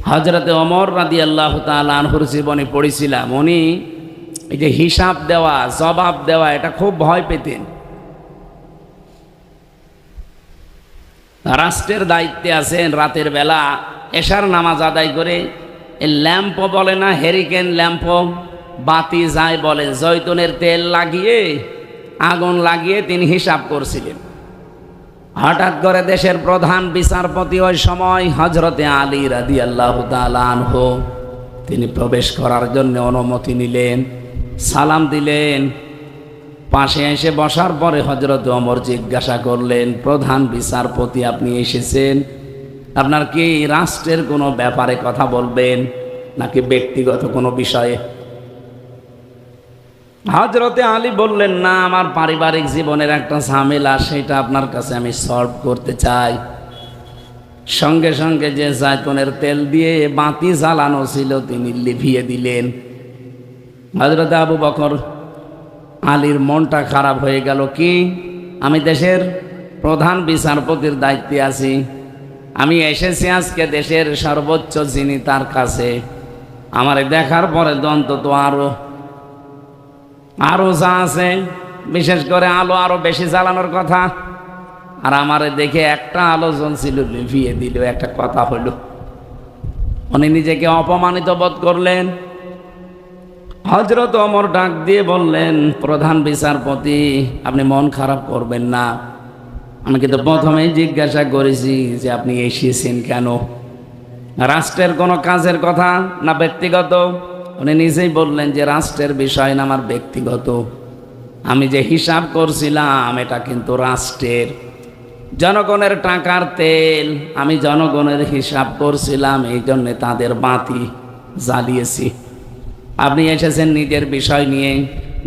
হযরতে ওমর রাদিয়াল্লাহু তাআলা আনহুর জীবনে পড়েছিলাম, উনি এই যে হিসাব দেওয়া, জবাব দেওয়া, এটা খুব ভয় পেতেন। রাষ্ট্রের দায়িত্বে আছেন, রাতের বেলা এশার নামাজ আদায় করে এই ল্যাম্প বলে না, হেরিকেন ল্যাম্প, বাতি যায় বলে, জয়তুনের তেল লাগিয়ে আগুন লাগিয়ে তিনি হিসাব করছিলেন। হঠাৎ করে দেশের প্রধান বিচারপতি ওই সময় হযরতে আলী রাদিয়াল্লাহু তাআলা আনহু, তিনি প্রবেশ করার জন্য অনুমতি নিলেন, সালাম দিলেন। পাশে এসে বসার পরে হযরত ওমর জিজ্ঞাসা করলেন, প্রধান বিচারপতি আপনি এসেছেন, আপনার কি রাষ্ট্রের কোনো ব্যাপারে কথা বলবেন নাকি ব্যক্তিগত কোনো বিষয়ে? হযরতে আলী বললেন, না, আমার পারিবারিক জীবনের একটা ঝামেলা, সেটা আপনার কাছে আমি সলভ করতে চাই। সঙ্গে সঙ্গে যে জায়তুনের তেল দিয়ে বাতি জ্বালানো ছিল তিনি লিভিয়ে দিলেন। হযরতে আবু বকর আলীর মনটা খারাপ হয়ে গেল, কি আমি দেশের প্রধান বিচারপতির দায়িত্বে আছি, আমি এসেছি আজকে দেশের সর্বোচ্চ যিনি তার কাছে, আমার দেখার পরে অন্তত আরো যা আছে, বিশেষ করে আলো আরো বেশি জ্বালানোর কথা, আর আমারে দেখে একটা আলো জ্বলছিল লিভিয়ে দিল, একটা কথা হইল। উনি নিজেকে অপমানিত বোধ করলেন। হযরত ওমর ডাক দিয়ে বললেন, প্রধান বিচারপতি আপনি মন খারাপ করবেন না, আমি কিন্তু প্রথমেই জিজ্ঞাসা করেছি যে আপনি এসেছেন কেন, রাষ্ট্রের কোনো কাজের কথা না ব্যক্তিগত? উনি নিজেই বললেন যে রাষ্ট্রের বিষয় না, আমার ব্যক্তিগত। আমি যে হিসাব করছিলাম এটা কিন্তু রাষ্ট্রের, জনগণের টাকার তেল, আমি জনগণের হিসাব করছিলাম, এই জন্যে তাদের বাতি জ্বালিয়েছি। আপনি এসেছেন নিজের বিষয় নিয়ে,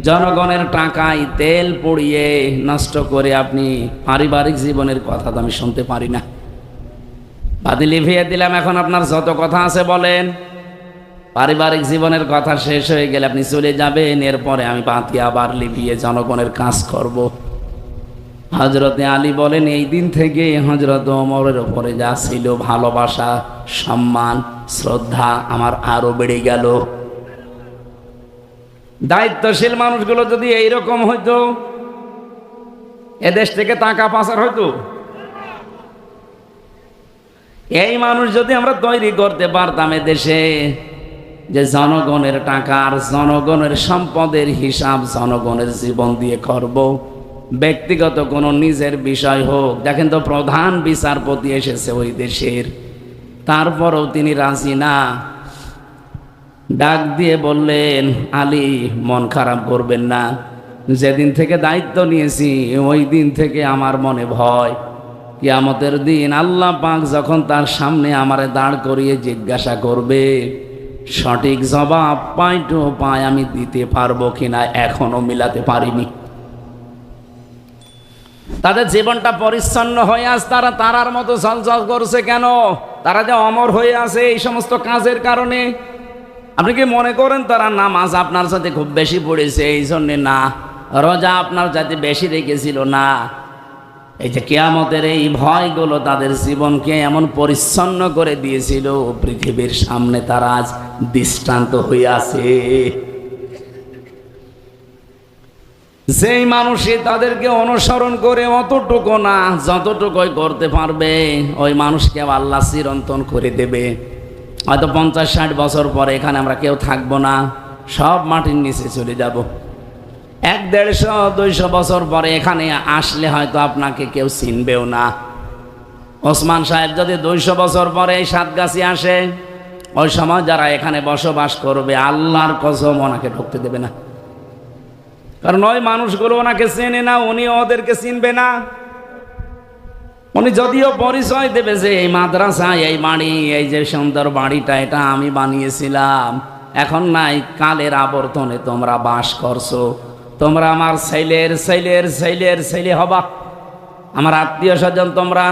জনগণের টাকায় তেল পুড়িয়ে নষ্ট করে আপনি পারিবারিক জীবনের কথা তো আমি শুনতে পারি না। বাতি লিভিয়ে দিলাম, এখন আপনার যত কথা আছে বলেন। পারিবারিক জীবনের কথা শেষ হয়ে গেলে আপনি চলে যাবেন, এরপরে আমি বাতি আবার লিভিয়ে জনগণের কাজ করব। হযরতে আলী বলেন, এই দিন থেকে হযরত ওমরের উপরে যা ছিল ভালোবাসা, সম্মান, শ্রদ্ধা আমার আরো বেড়ে গেল। দায়িত্বশীল মানুষগুলো যদি এইরকম হইতো, এদেশ থেকে টাকা পাচার হইতো। এই মানুষ যদি আমরা তৈরি করতে পারতাম এদেশে, যে জনগণের টাকার, জনগণের সম্পদের হিসাব জনগণের জীবন দিয়ে করব, ব্যক্তিগত কোনো নিজের বিষয় হোক। দেখেন তো, প্রধান বিচারপতি এসেছে ওই দেশের, তারপরও তিনি রাজি না। ডাক দিয়ে বললেন, আলী মন খারাপ করবেন না, যেদিন থেকে দায়িত্ব নিয়েছি ওই দিন থেকে আমার মনে ভয়, কিয়ামতের দিন আল্লাহ পাক যখন তার সামনে আমারে দাঁড় করিয়ে জিজ্ঞাসা করবে, সঠিক জবাব পাই টু পাই আমি দিতে পারবো কিনা এখনো মিলাতে পারিনি। তাদের জীবনটা পরিচ্ছন্ন হয়ে আজ তারা তারার মতো ঝলঝল করছে কেন? তারা যে অমর হয়ে আছে এই সমস্ত কাজের কারণে। আপনি কি মনে করেন তারা নামাজ আপনার সাথে খুব বেশি পড়েছে এই জন্যে? না। রোজা আপনার সাথে বেশি রেখেছিল? না। এই যে কিয়ামতের এই ভয়গুলো তাদের জীবনকে এমন পরিচ্ছন্ন করে দিয়েছিল, পৃথিবীর সামনে তারা আজ দৃষ্টান্ত হয়ে আছে। যেই মানুষই তাদেরকে অনুসরণ করে অতটুকু না, যতটুকুই করতে পারবে, ওই মানুষকে আল্লাহ চিরন্তন করে দেবে। হয়তো 50-60 বছর পরে এখানে আমরা কেউ থাকবো না, সব মাটির নিচে চলে যাব। 100-150-200 বছর পরে এখানে আসলে হয়তো আপনাকে কেউ চিনবেও না। ওসমান সাহেব যদি 200 বছর পরে এই সাতগাছি আসে, ওই সময় যারা এখানে বসবাস করবে আল্লাহর কসম ওনাকে ঢুকতে দেবে না। কারণ ওই মানুষগুলো ওনাকে চেনে না, উনি ওদেরকে চিনবে না। উনি যদিও পরিচয় দেবে যে এই মাদ্রাসা, এই বাড়ি, এই যে সুন্দর বাড়িটা এটা আমি বানিয়েছিলাম, এখন নাই, কালের আবর্তনে তোমরা বাস করছো, তোমরা আমার ছেলের ছেলের ছেলের ছেলে হবা, আমার আত্মীয় স্বজন তোমরা।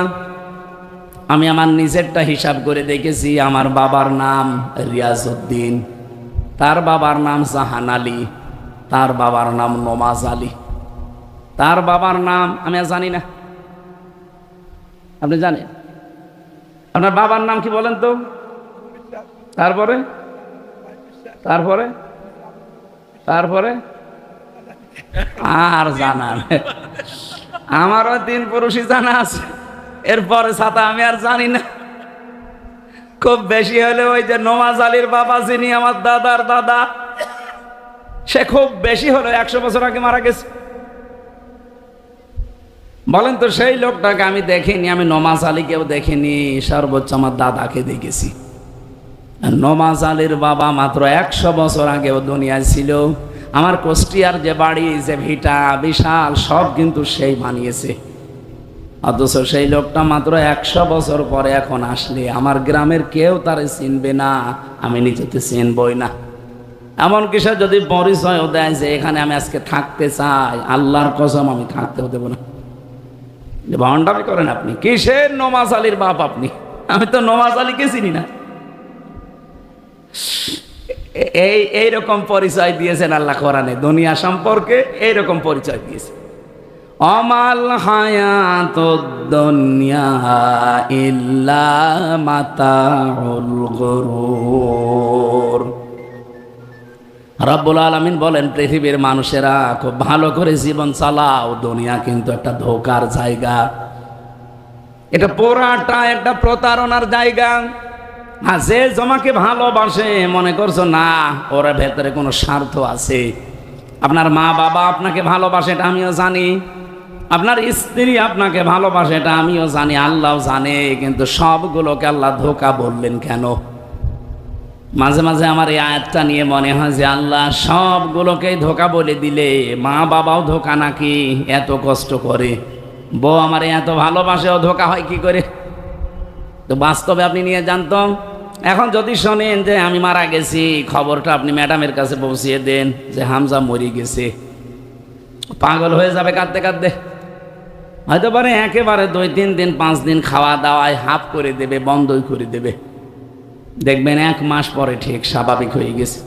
আমি আমার নিজেরটা হিসাব করে দেখেছি, আমার বাবার নাম রিয়াজউদ্দিন, তার বাবার নাম জাহান আলী, তার বাবার নাম নমাজ আলী, তার বাবার নাম আমি আর জানি না। আপনি জানেন আপনার বাবার নাম কি বলেন তো? তারপরে তারপরে তারপরে আর জানা নেই। আমারও 3 পুরুষই জানা আছে, এরপরে ছাতা আমি আর জানি না। খুব বেশি হলে ওই যে নওয়াজ আলীর বাবা, যিনি আমার দাদার দাদা, সে খুব বেশি হলো 100 বছর আগে মারা গেছে। বলেন তো, সেই লোকটাকে আমি দেখিনি, আমি নওয়াজ আলীকেও দেখিনি, সর্বোচ্চ আমার দাদাকে দেখেছি। নওয়াজ আলীর বাবা মাত্র 100 বছর আগেও দুনিয়ায় ছিল। আমার কুষ্টিয়ার যে বাড়ি, যে ভিটা বিশাল, সব কিন্তু সেই বানিয়েছে। অথচ সেই লোকটা মাত্র 100 বছর পরে এখন আসলে আমার গ্রামের কেউ তারে চিনবে না, আমি নিজেতে চিনবই না। এমনকি সে যদি পরিচয়ও দেয় যে এখানে আমি আজকে থাকতে চাই, আল্লাহর কসম আমি থাকতেও দেবো না। ভণ্ডামি করেন আপনি, কিসের নওয়াজ আলীর বাপ আপনি? আমি তো নওয়াজ আলীকে চিনি না। এইরকম পরিচয় দিয়েছেন আল্লাহ কোরআনে, দুনিয়া সম্পর্কে এইরকম পরিচয় দিয়েছে। অমাল হায়াতুদ দুনিয়া ইল্লা মাতাউল গুরুর। রব্বুল আলামিন বলেন, পৃথিবীর মানুষেরা খুব ভালো করে জীবন চালাও, দুনিয়া কিন্তু একটা ধোঁকার জায়গা, এটা পুরাটা একটা প্রতারণার জায়গা। হ্যাঁ, যে তোমাকে ভালোবাসে মনে করছো না ওর ভেতরে কোনো স্বার্থ আছে। আপনার মা বাবা আপনাকে ভালোবাসে, এটা আমিও জানি। আপনার স্ত্রী আপনাকে ভালোবাসে, এটা আমিও জানি, আল্লাহও জানে। কিন্তু সবগুলোকে আল্লাহ ধোঁকা বললেন কেন? মাঝে মাঝে আমার এই আয়াতটা নিয়ে মনে হয় যে আল্লাহ সবগুলোকেই ধোঁকা বলে দিলে মা বাবাও ধোঁকা নাকি? এত কষ্ট করে বউ আমার এত ভালোবাসেও ধোঁকা হয় কি করে? তো বাস্তবে আপনি নিয়ে জানতাম। এখন যদি শোনেন যে আমি মারা গেছি, খবরটা আপনি ম্যাডামের কাছে পৌঁছিয়ে দেন যে হামজা মরে গেছে, পাগল হয়ে যাবে কাঁদতে কাঁদতে। হয়তো পারে একেবারে 2-3 দিন 5 দিন খাওয়া দাওয়ায় হাফ করে দেবে, বন্ধই করে দেবে। দেখবেন 1 মাস পরে ঠিক স্বাভাবিক হয়ে গেছে।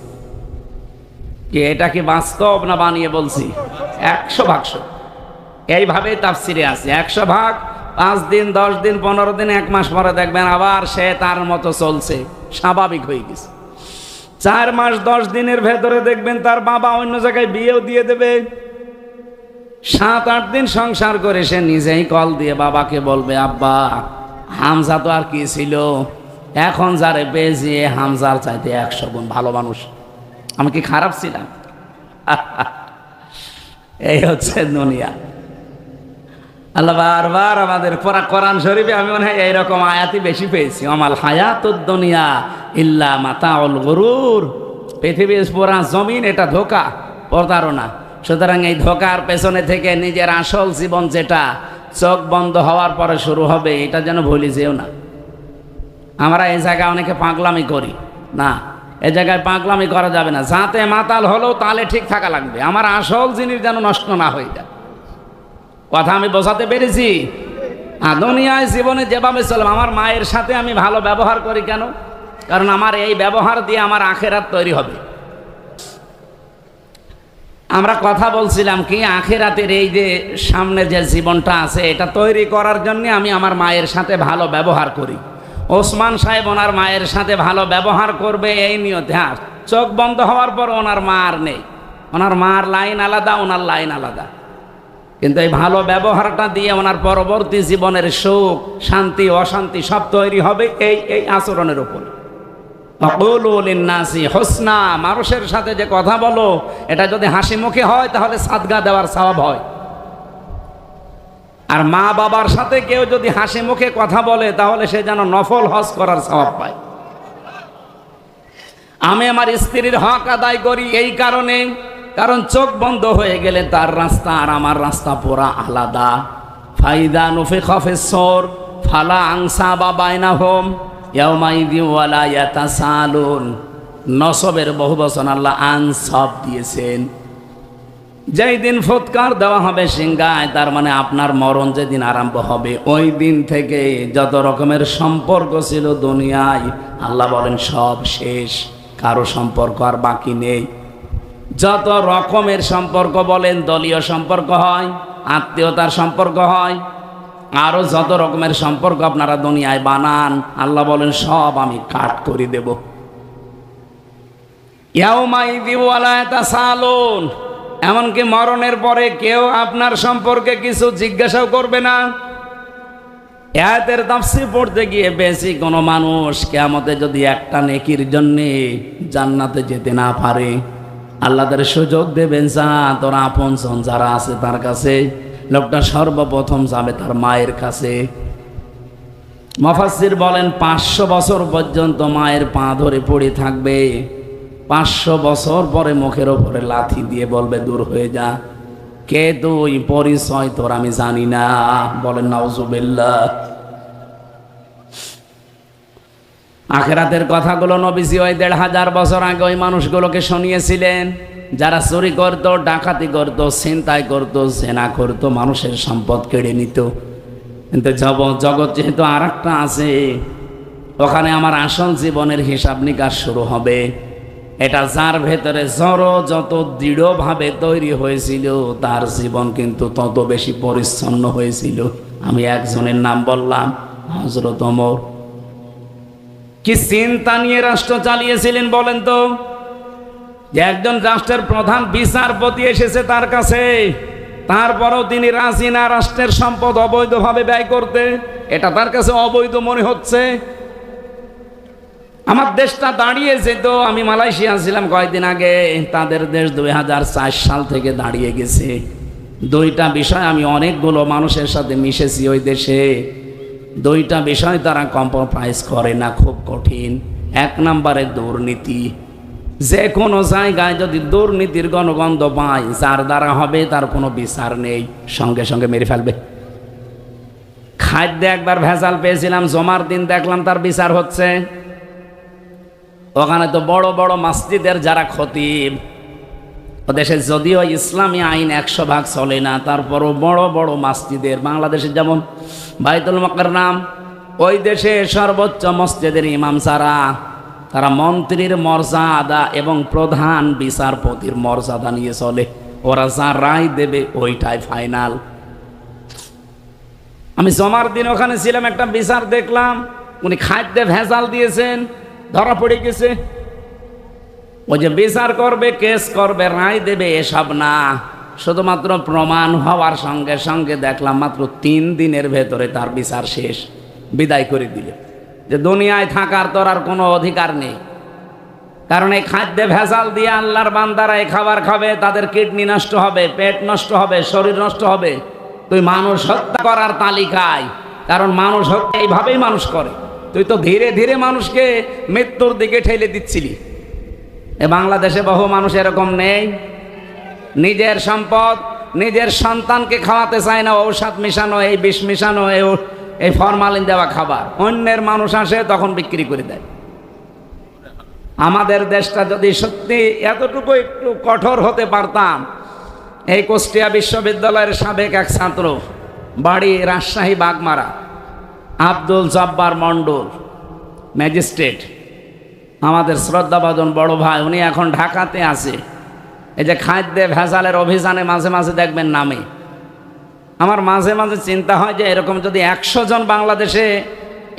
কি এটা কি বাস্তব না বানিয়ে বলছি? 100% এইভাবেই তাফসিরে আছে। 100 ভাগ 5 দিন 10 দিন 15 দিন 1 মাস পরে দেখবেন আবার সে তার মতো চলছে, স্বাভাবিক হয়ে গেছে। 4 মাস 10 দিনের ভেতরে দেখবেন তার বাবা অন্য জায়গায় বিয়েও দিয়ে দেবে। 7-8 দিন সংসার করে সে নিজেই কল দিয়ে বাবাকে বলবে, আব্বা হামজা তো আর কি ছিল, এখন যারে পেয়েছি হামজার চাইতে 100 গুণ ভালো মানুষ। আমি কি খারাপ ছিলাম? এই হচ্ছে দুনিয়া। আল্লাহ বারবার আমাদের কোরআন শরীফে আমি মনে হয় এইরকম আয়াতই বেশি পেয়েছি। আমাল হায়াতুদ দুনিয়া ইল্লা মাতাউল গুরুর। পৃথিবীর পুরা জমিন এটা ধোঁকা, প্রতারণা। সুতরাং এই ধোঁকার পেছনে থেকে নিজের আসল জীবন যেটা চোখ বন্ধ হওয়ার পরে শুরু হবে, এটা যেন ভুলে যেও না। আমরা এই জায়গায় অনেকে পাগলামি করি না, এই জায়গায় পাগলামি করা যাবে না। যাতে মাতাল হলেও তালে ঠিক থাকা লাগবে, আমার আসল জিনিস যেন নষ্ট না হয়ে যায়। কথা আমি বোঝাতে পেরেছি? দুনিয়ায় জীবনে যেভাবে চললাম, আমার মায়ের সাথে আমি ভালো ব্যবহার করি কেন? কারণ আমার এই ব্যবহার দিয়ে আমার আখেরাত তৈরি হবে। আমরা কথা বলছিলাম কি, আখেরাতের এই যে সামনে যে জীবনটা আছে, এটা তৈরি করার জন্য আমি আমার মায়ের সাথে ভালো ব্যবহার করি। ওসমান সাহেব ওনার মায়ের সাথে ভালো ব্যবহার করবে এই নিয়তে। হ্যাঁ, চোখ বন্ধ হওয়ার পর ওনার মা আর নেই, ওনার মার লাইন আলাদা, ওনার লাইন আলাদা। কিন্তু এই ভালো ব্যবহারটা দিয়ে ওনার পরবর্তী জীবনের সুখ শান্তি অশান্তি সব তৈরি হবে এই আচরণের উপর। হোসনা, মানুষের সাথে যে কথা বলো এটা যদি হাসি মুখে হয় তাহলে সাদগা দেওয়ার সওয়াব হয়। আর মা বাবার সাথে কেউ যদি হাসি মুখে কথা বলে তাহলে সে যেন নফল হজ করার সওয়াব পায়। আমি আমার স্ত্রীর হক আদায় করি এই কারণে, কারণ চোখ বন্ধ হয়ে গেলে তার রাস্তা আর আমার রাস্তা পুরা আলাদা। ফাইদা নুফিখা ফিস-সূর ফালা আনসাবা বাইনাহুম ইয়াওমাইযিন ওয়ালা ইয়াতাসালুন। নসবের বহু বচন আল্লাহ আনসাব দিয়েছেন। যেই দিন ফুৎকার দেওয়া হবে সিংহায়, তার মানে আপনার মরণ যেদিন আরম্ভ হবে, ওই দিন থেকে যত রকমের সম্পর্ক ছিল দুনিয়ায়, আল্লাহ বলেন সব শেষ, কারো সম্পর্ক আর বাকি নেই। যত রকমের সম্পর্ক বলেন, দলীয় সম্পর্ক হয়, আত্মীয়তার সম্পর্ক হয়, আরো যত রকমের সম্পর্ক আপনারা দুনিয়ায় বানান, আল্লাহ বলেন সব আমি কাট করে দেব। ইয়াউমাইযি ওয়ালা ইয়াতাসালুন, এমনকি মরণের পরে কেউ আপনার সম্পর্কে কিছু জিজ্ঞাসাও করবে না। আয়াতের তাফসীর পড়তে গিয়ে বেশি কোনো মানুষ কিয়ামতে যদি একটা নেকির জন্য জান্নাতে যেতে না পারে, আল্লাহ তার সুযোগ দেবেন, যা তোর আপনজন যারা আছে তার কাছে। লোকটা সর্বপ্রথম যাবে তার মায়ের কাছে। মুফাসসির বলেন 500 বছর পর্যন্ত মায়ের পা ধরে পড়ে থাকবে। 500 বছর পরে মুখের ওপরে লাথি দিয়ে বলবে, দূর হয়ে যা, কে তুই, পরিচয় তোর আমি জানি না। বলেন নাউজুবিল্লাহ। আখিরাতের কথাগুলো নবীজি ওই 1500 বছর আগে ওই মানুষগুলোকে শুনিয়েছিলেন, যারা চুরি করত, ডাকাতি করত, ছিনতাই করত, জেনা করত, মানুষের সম্পদ কেড়ে নিত। কিন্তু জগৎ যেহেতু আর একটা আছে, ওখানে আমার আসল জীবনের হিসাব নিকাশ শুরু হবে। এটা যার ভেতরে জড় যত দৃঢ়ভাবে তৈরি হয়েছিল, তার জীবন কিন্তু তত বেশি পরিচ্ছন্ন হয়েছিল। আমি একজনের নাম বললাম, হযরত ওমর। কি চিন্তা নিয়ে রাষ্ট্র চালিয়েছিলেন বলেন তো? যে একজন রাষ্ট্রের প্রধান বিচারপতি এসেছে তার কাছে, তারপরেও তিনি রাজি না রাষ্ট্রের সম্পদ অবৈধভাবে ব্যয় করতে। এটা তার কাছে অবৈধ মনে হচ্ছে। আমার দেশটা দাঁড়িয়ে যেত। আমি মালয়েশিয়া ছিলাম কয়েকদিন আগে, তাদের দেশ 2004 সাল থেকে দাঁড়িয়ে গেছে। দুইটা বিষয়, আমি অনেকগুলো মানুষের সাথে মিশেছি ওই দেশে, দুইটা বিষয় তারা কম্প্রোমাইজ করে না, খুব কঠিন। এক নম্বরে দুর্নীতি। যে কোনো জায়গায় যদি দুর্নীতির গণগন্ধ পায়, যার দ্বারা হবে তার কোনো বিচার নেই, সঙ্গে সঙ্গে মেরে ফেলবে। খাদ্যে একবার ভেজাল পেয়েছিলাম, জমার দিন দেখলাম তার বিচার হচ্ছে। ওখানে তো বড় বড় মসজিদের যারা খতিব, ও দেশে যদিও ইসলামী আইন 100% চলে না, তারপরও বড় বড় মসজিদের, বাংলাদেশের যেমন বাইতুল মুকাররম, ওই দেশে সর্বোচ্চ মসজিদের ইমাম যারা, তারা মন্ত্রীর মর্যাদা এবং প্রধান বিচারপতির মর্যাদা নিয়ে চলে। ওরা যা রায় দেবে ওইটাই ফাইনাল। আমি জমার দিন ওখানে ছিলাম, একটা বিচার দেখলাম, উনি খাদ্যে ভেজাল দিয়েছেন, ধরা পড়ে গেছে। ওই যে বিচার করবে, কেস করবে, রায় দেবে, এসব না, শুধুমাত্র প্রমাণ হওয়ার সঙ্গে সঙ্গে দেখলাম মাত্র 3 দিনের ভেতরে তার বিচার শেষ, বিদায় করে দিলে। যে দুনিয়ায় থাকার তোর আর কোনো অধিকার নেই, কারণ এই খাদ্যে ভেজাল দিয়ে আল্লাহর বান্দারা এই খাবার খাবে, তাদের কিডনি নষ্ট হবে, পেট নষ্ট হবে, শরীর নষ্ট হবে। তুই মানুষ হত্যা করার তালিকায়, কারণ মানুষ হত্যা এইভাবেই মানুষ করে। তুই তো ধীরে ধীরে মানুষকে মৃত্যুর দিকে ঠেলে দিচ্ছিলি। এ বাংলাদেশে বহু মানুষ এরকম নেই, নিজের সম্পদ নিজের সন্তানকে খাওয়াতে চায় না, ঔষধ মিশানো, এই বিষ মিশানো, এই ফরমালিন দেওয়া খাবার। অন্যের মানুষ আসে তখন বিক্রি করে দেয়। আমাদের দেশটা যদি সত্যি এতটুকু একটু কঠোর হতে পারতাম। এই কুষ্টিয়া বিশ্ববিদ্যালয়ের সাবেক এক ছাত্র, বাড়ি রাজশাহী বাগমারা, আব্দুল জব্বার মণ্ডল, ম্যাজিস্ট্রেট, আমাদের শ্রদ্ধাভাজন বড় ভাই, উনি এখন ঢাকাতে আছে। এই যে খাদ্যে ভেজালের অভিযানে মাঝে মাঝে দেখবেন নামে। আমার মাঝে মাঝে চিন্তা হয় যে এরকম যদি 100 জন বাংলাদেশে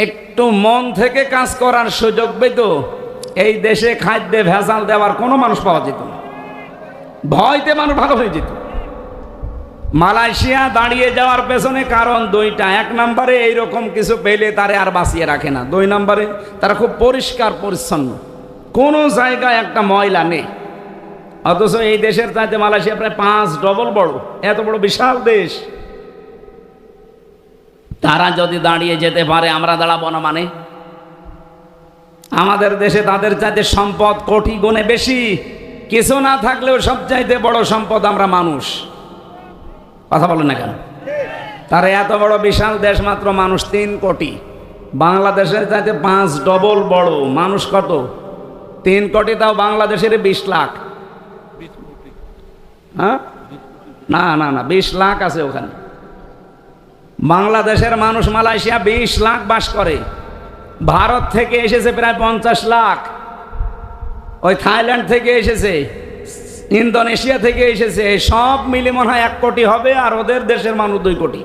একটু মন থেকে কাজ করার সুযোগ পেত, এই দেশে খাদ্যে ভেজাল দেওয়ার কোনো মানুষ পাওয়া যেত না, ভয়তে মানুষ ভালো হয়ে যেত। মালয়েশিয়া দাঁড়িয়ে যাওয়ার পেছনে কারণ দুইটা। এক নম্বরে এইরকম কিছু পেলে তারে আর বাঁচিয়ে রাখে না। 2 নম্বরে তারা খুব পরিষ্কার পরিচ্ছন্ন, কোনো জায়গায় একটা ময়লা নেই। অথচ এই দেশের চাইতে মালয়েশিয়া প্রায় 5 ডবল বড়, এত বড় বিশাল দেশ। তারা যদি দাঁড়িয়ে যেতে পারে, আমরা দাঁড়াবো না মানে? আমাদের দেশে তাদের চাইতে সম্পদ কোটি গুণে বেশি। কিছু না থাকলেও সবচাইতে বড় সম্পদ আমরা মানুষ। কথা বলেন না কেন? তার এত বড় বিশাল দেশ, মাত্র মানুষ 3 কোটি। বাংলাদেশের চাইতে 5 ডবল বড়। মানুষ কত? 3 কোটি, তাও বাংলাদেশের 20 লাখ। হ্যাঁ, না না না, 20 লাখ আছে ওখানে। বাংলাদেশের মানুষ মালয়েশিয়া 20 লাখ বাস করে। ভারত থেকে এসেছে প্রায় 50 লাখ, ওই থাইল্যান্ড থেকে এসেছে, ইন্দোনেশিয়া থেকে এসেছে, সব মিলে মনে হয় 1 কোটি হবে, আর ওদের দেশের মানুষ 2 কোটি।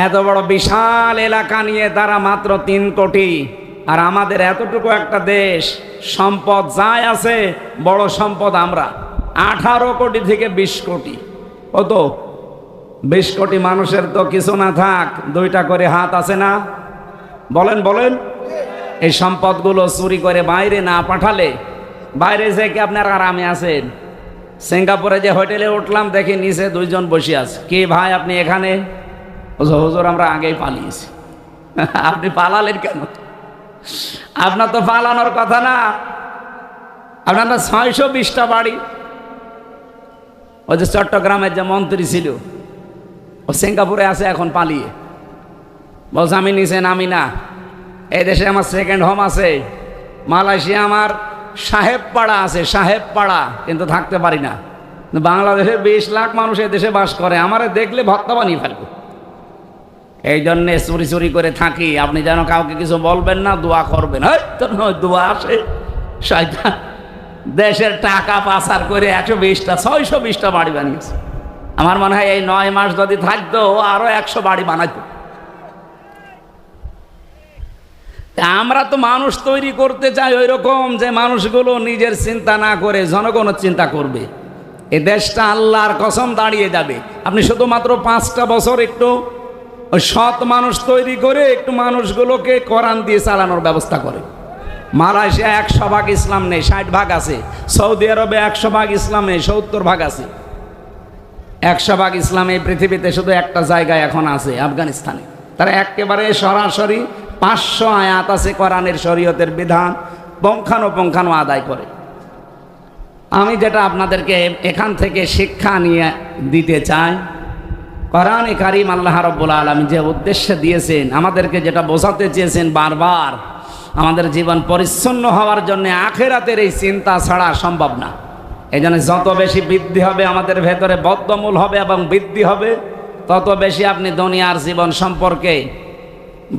এত বড় বিশাল এলাকা নিয়ে তারা মাত্র 3 কোটি। আর আমাদের এতটুকু একটা দেশ, সম্পদ যাই আছে, বড় সম্পদ আমরা। 18 কোটি থেকে 20 কোটি, কত? 20 কোটি মানুষের তো কিছু না থাক, 2টা করে হাত আছে না? বলেন বলেন। এই সম্পদগুলো চুরি করে বাইরে না পাঠালে, বাইরে যে কি আপনার আরামে আছেন? সিঙ্গাপুরে যে হোটেলে উঠলাম, দেখি নিচে 2 জন বসে আছে। কি ভাই আপনি এখানে? হুজুর আমরা আগেই পালিয়েছি। আপনি পালালেন কেন? আপনার তো পালানোর কথা না। আপনার 620টা বাড়ি। ওই যে চট্টগ্রামের যে মন্ত্রী ছিল, ও সিঙ্গাপুরে আছে এখন পালিয়ে। বলছে আমি নিচে নামি না, এই দেশে আমার সেকেন্ড হোম আছে। মালয়েশিয়া আমার সাহেব পাড়া আছে, সাহেব পাড়া, কিন্তু থাকতে পারি না। বাংলাদেশের 20 লাখ মানুষ এই দেশে বাস করে, আমারে দেখলে ভত্তা বানিয়ে ফেলবে। এই জন্যে চুরি চুরি করে থাকি। আপনি যেন কাউকে কিছু বলবেন না, দোয়া করবেন। তো নয়, দোয়া আসে শয়তান। দেশের টাকা পাচার করে 120টা 620টা বাড়ি বানিয়েছে। আমার মনে হয় এই 9 মাস যদি থাকতো আরো 100 বাড়ি বানাইতো। আমরা তো মানুষ তৈরি করতে চাই ওই রকম, যে মানুষগুলো নিজের চিন্তা না করে জনগণের চিন্তা করবে। এই দেশটা আল্লাহর কসম দাঁড়িয়ে যাবে। আপনি শুধুমাত্র 5টা বছর একটু ওই সৎ মানুষ তৈরি করে একটু মানুষগুলোকে কোরআন দিয়ে চালানোর ব্যবস্থা করে। মালয়েশিয়া 100 ভাগ ইসলাম নেই, 60 ভাগ আছে। সৌদি আরবে 100 ভাগ ইসলাম নেই, 70 ভাগ আছে। 100 ভাগ ইসলাম এই পৃথিবীতে শুধু একটা জায়গায় এখন আছে, আফগানিস্তানে। তারা একেবারে সরাসরি 500 আয়াত আছে কোরআনের, শরীয়তের বিধান পুঙ্খানুপুঙ্খানু আদায় করে। আমি যেটা আপনাদেরকে এখান থেকে শিক্ষা নিয়ে দিতে চাই, কোরআনে কারীম আল্লাহ রাব্বুল আলামিন যে উদ্দেশ্যে দিয়েছেন, আমাদেরকে যেটা বোঝাতে চেয়েছেন বারবার, আমাদের জীবন পরিচ্ছন্ন হওয়ার জন্য আখিরাতের এই চিন্তা ছাড়া সম্ভব না। এই জন্য যত বেশি বৃদ্ধি হবে আমাদের ভেতরে, বদ্ধমূল হবে এবং বৃদ্ধি হবে, তত বেশি আপনি দুনিয়ার জীবন সম্পর্কে